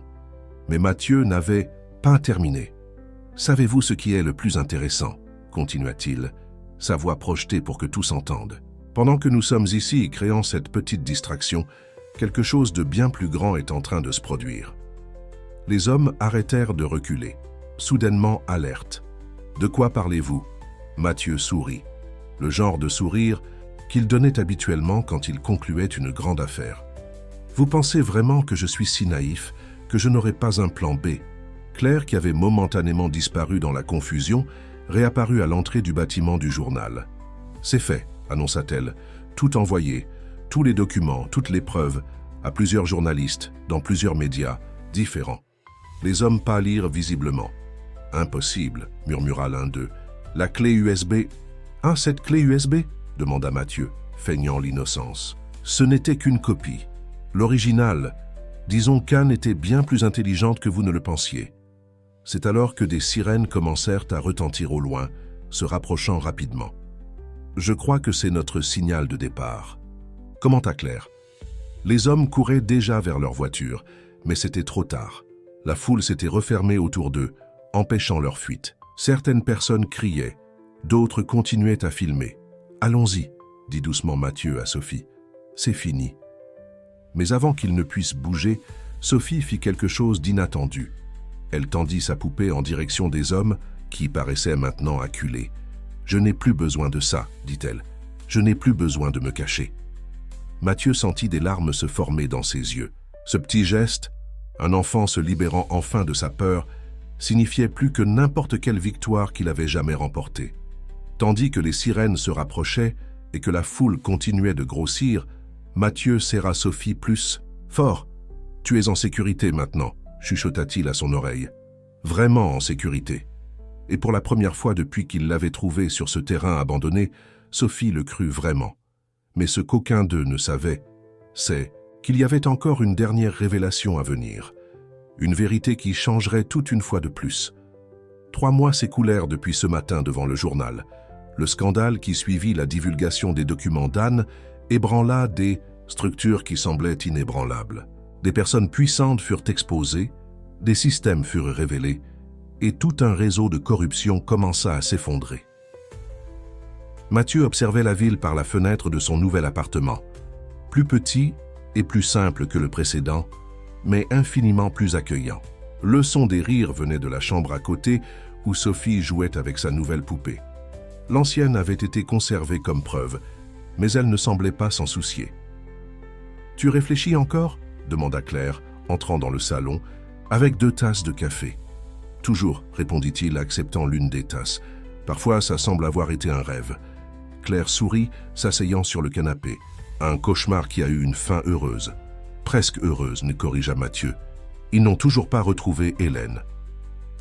Mais Mathieu n'avait pas terminé. « Savez-vous ce qui est le plus intéressant ?» continua-t-il, sa voix projetée pour que tous entendent. « Pendant que nous sommes ici créant cette petite distraction, quelque chose de bien plus grand est en train de se produire. » Les hommes arrêtèrent de reculer, soudainement alertes. « De quoi parlez-vous » Mathieu sourit, le genre de sourire qu'il donnait habituellement quand il concluait une grande affaire. « Vous pensez vraiment que je suis si naïf que je n'aurai pas un plan B ?» Claire, qui avait momentanément disparu dans la confusion, réapparut à l'entrée du bâtiment du journal. « C'est fait », annonça-t-elle, « tout envoyé, tous les documents, toutes les preuves, à plusieurs journalistes, dans plusieurs médias, différents. » Les hommes pâlirent visiblement. « Impossible », murmura l'un d'eux. « La clé USB… »« Ah, cette clé USB ?» demanda Mathieu, feignant l'innocence. « Ce n'était qu'une copie. L'original, disons qu'Anne était bien plus intelligente que vous ne le pensiez. » C'est alors que des sirènes commencèrent à retentir au loin, se rapprochant rapidement. « Je crois que c'est notre signal de départ. » Commenta Claire. Les hommes couraient déjà vers leur voiture, mais c'était trop tard. La foule s'était refermée autour d'eux, empêchant leur fuite. Certaines personnes criaient, d'autres continuaient à filmer. « Allons-y », dit doucement Mathieu à Sophie. « C'est fini. » Mais avant qu'il ne puisse bouger, Sophie fit quelque chose d'inattendu. Elle tendit sa poupée en direction des hommes qui paraissaient maintenant acculés. « Je n'ai plus besoin de ça, dit-elle. Je n'ai plus besoin de me cacher. » Mathieu sentit des larmes se former dans ses yeux. Ce petit geste, un enfant se libérant enfin de sa peur, signifiait plus que n'importe quelle victoire qu'il avait jamais remportée. Tandis que les sirènes se rapprochaient et que la foule continuait de grossir, Mathieu serra Sophie plus fort. « Tu es en sécurité maintenant », chuchota-t-il à son oreille. « Vraiment en sécurité. » Et pour la première fois depuis qu'il l'avait trouvée sur ce terrain abandonné, Sophie le crut vraiment. Mais ce qu'aucun d'eux ne savait, c'est qu'il y avait encore une dernière révélation à venir. une vérité qui changerait toute une fois de plus. 3 mois s'écoulèrent depuis ce matin devant le journal. Le scandale qui suivit la divulgation des documents d'Anne ébranla des structures qui semblaient inébranlables. Des personnes puissantes furent exposées, des systèmes furent révélés, et tout un réseau de corruption commença à s'effondrer. Mathieu observait la ville par la fenêtre de son nouvel appartement, plus petit et plus simple que le précédent, mais infiniment plus accueillant. Le son des rires venait de la chambre à côté où Sophie jouait avec sa nouvelle poupée. L'ancienne avait été conservée comme preuve, mais elle ne semblait pas s'en soucier. « Tu réfléchis encore ?» demanda Claire, entrant dans le salon, avec 2 tasses de café. « Toujours, » répondit-il, acceptant l'une des tasses. « Parfois, ça semble avoir été un rêve. » Claire sourit, s'asseyant sur le canapé. Un cauchemar qui a eu une fin heureuse. Presque heureuse, ne corrigea Mathieu. Ils n'ont toujours pas retrouvé Hélène.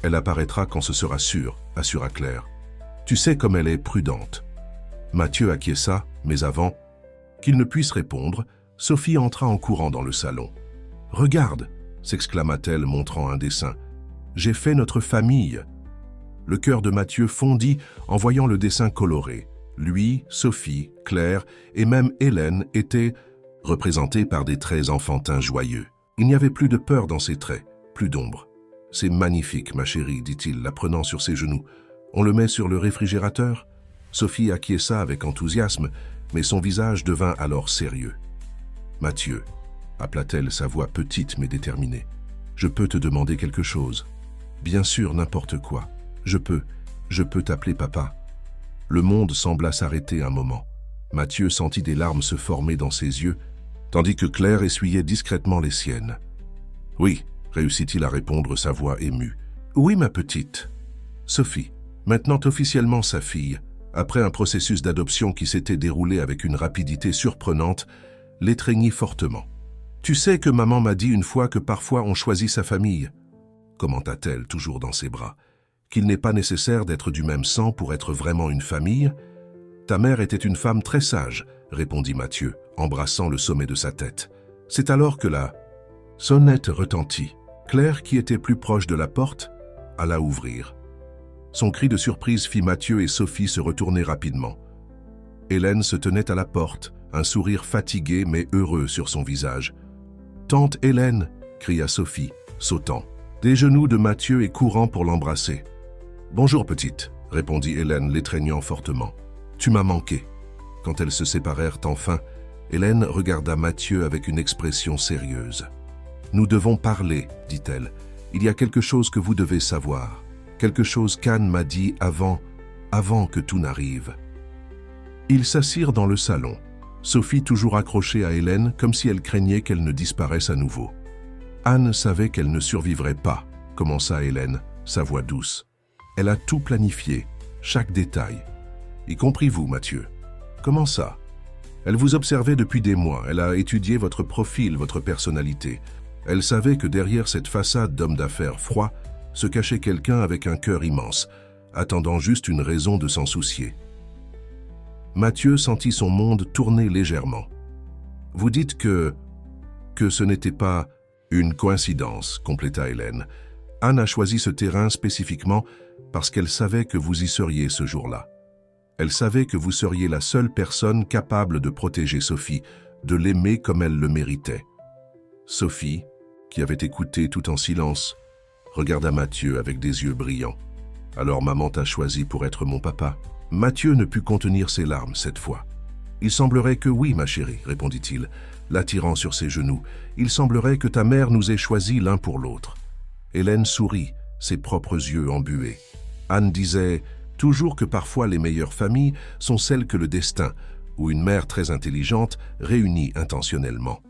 Elle apparaîtra quand ce sera sûr, assura Claire. Tu sais comme elle est prudente. Mathieu acquiesça, mais avant qu'il ne puisse répondre, Sophie entra en courant dans le salon. « Regarde !» s'exclama-t-elle, montrant un dessin. « J'ai fait notre famille !» Le cœur de Mathieu fondit en voyant le dessin coloré. Lui, Sophie, Claire et même Hélène étaient représentés par des traits enfantins joyeux. Il n'y avait plus de peur dans ses traits, plus d'ombre. « C'est magnifique, ma chérie, dit-il, la prenant sur ses genoux. On le met sur le réfrigérateur ?» Sophie acquiesça avec enthousiasme, mais son visage devint alors sérieux. « Mathieu, » appela-t-elle sa voix petite mais déterminée, « je peux te demander quelque chose. Bien sûr, n'importe quoi. Je peux t'appeler papa. » Le monde sembla s'arrêter un moment. Mathieu sentit des larmes se former dans ses yeux, tandis que Claire essuyait discrètement les siennes. « Oui, » réussit-il à répondre, sa voix émue. « Oui, ma petite. » Sophie, maintenant officiellement sa fille, après un processus d'adoption qui s'était déroulé avec une rapidité surprenante, l'étreignit fortement. « Tu sais que maman m'a dit une fois que parfois on choisit sa famille, » commenta-t-elle toujours dans ses bras. « Qu'il n'est pas nécessaire d'être du même sang pour être vraiment une famille. Ta mère était une femme très sage, » répondit Mathieu, embrassant le sommet de sa tête. C'est alors que la sonnette retentit. Claire, qui était plus proche de la porte, alla ouvrir. Son cri de surprise fit Mathieu et Sophie se retourner rapidement. Hélène se tenait à la porte, un sourire fatigué mais heureux sur son visage. « Tante Hélène !» cria Sophie, sautant des genoux de Mathieu et courant pour l'embrasser. « Bonjour petite !» répondit Hélène, l'étreignant fortement. « Tu m'as manqué. » Quand elles se séparèrent enfin, Hélène regarda Mathieu avec une expression sérieuse. « Nous devons parler, dit-elle. Il y a quelque chose que vous devez savoir. Quelque chose qu'Anne m'a dit avant que tout n'arrive. » Ils s'assirent dans le salon, Sophie toujours accrochée à Hélène comme si elle craignait qu'elle ne disparaisse à nouveau. « Anne savait qu'elle ne survivrait pas, » commença Hélène, sa voix douce. « Elle a tout planifié, chaque détail. Y compris vous, Mathieu. » « Comment ça ? Elle vous observait depuis des mois, elle a étudié votre profil, votre personnalité. Elle savait que derrière cette façade d'homme d'affaires froid se cachait quelqu'un avec un cœur immense, attendant juste une raison de s'en soucier. » Mathieu sentit son monde tourner légèrement. « Vous dites que ce n'était pas une coïncidence, » compléta Hélène. « Anne a choisi ce terrain spécifiquement parce qu'elle savait que vous y seriez ce jour-là. Elle savait que vous seriez la seule personne capable de protéger Sophie, de l'aimer comme elle le méritait. » Sophie, qui avait écouté tout en silence, regarda Mathieu avec des yeux brillants. « Alors maman t'a choisi pour être mon papa ?» Mathieu ne put contenir ses larmes cette fois. « Il semblerait que oui, ma chérie, » répondit-il, l'attirant sur ses genoux. « Il semblerait que ta mère nous ait choisis l'un pour l'autre. » Hélène sourit, ses propres yeux embués. Anne disait toujours que parfois les meilleures familles sont celles que le destin, ou une mère très intelligente, réunit intentionnellement.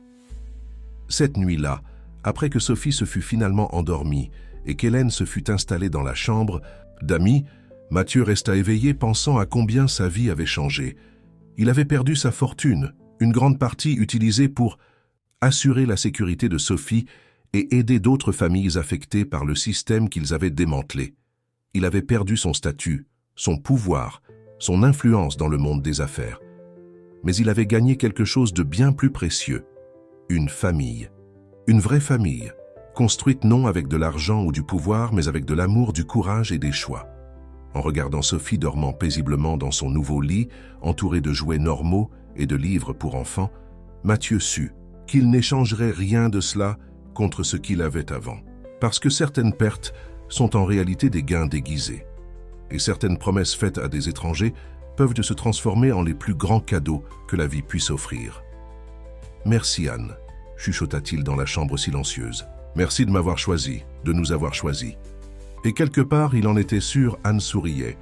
Cette nuit-là, après que Sophie se fut finalement endormie et qu'Hélène se fut installée dans la chambre d'amis, Mathieu resta éveillé pensant à combien sa vie avait changé. Il avait perdu sa fortune, une grande partie utilisée pour assurer la sécurité de Sophie et aider d'autres familles affectées par le système qu'ils avaient démantelé. Il avait perdu son statut, son pouvoir, son influence dans le monde des affaires. Mais il avait gagné quelque chose de bien plus précieux, une famille, une vraie famille, construite non avec de l'argent ou du pouvoir, mais avec de l'amour, du courage et des choix. En regardant Sophie dormant paisiblement dans son nouveau lit, entourée de jouets normaux et de livres pour enfants, Mathieu sut qu'il n'échangerait rien de cela contre ce qu'il avait avant. Parce que certaines pertes sont en réalité des gains déguisés. Et certaines promesses faites à des étrangers peuvent se transformer en les plus grands cadeaux que la vie puisse offrir. « Merci Anne », chuchota-t-il dans la chambre silencieuse. « Merci de m'avoir choisi, de nous avoir choisis. » Et quelque part, il en était sûr, Anne souriait,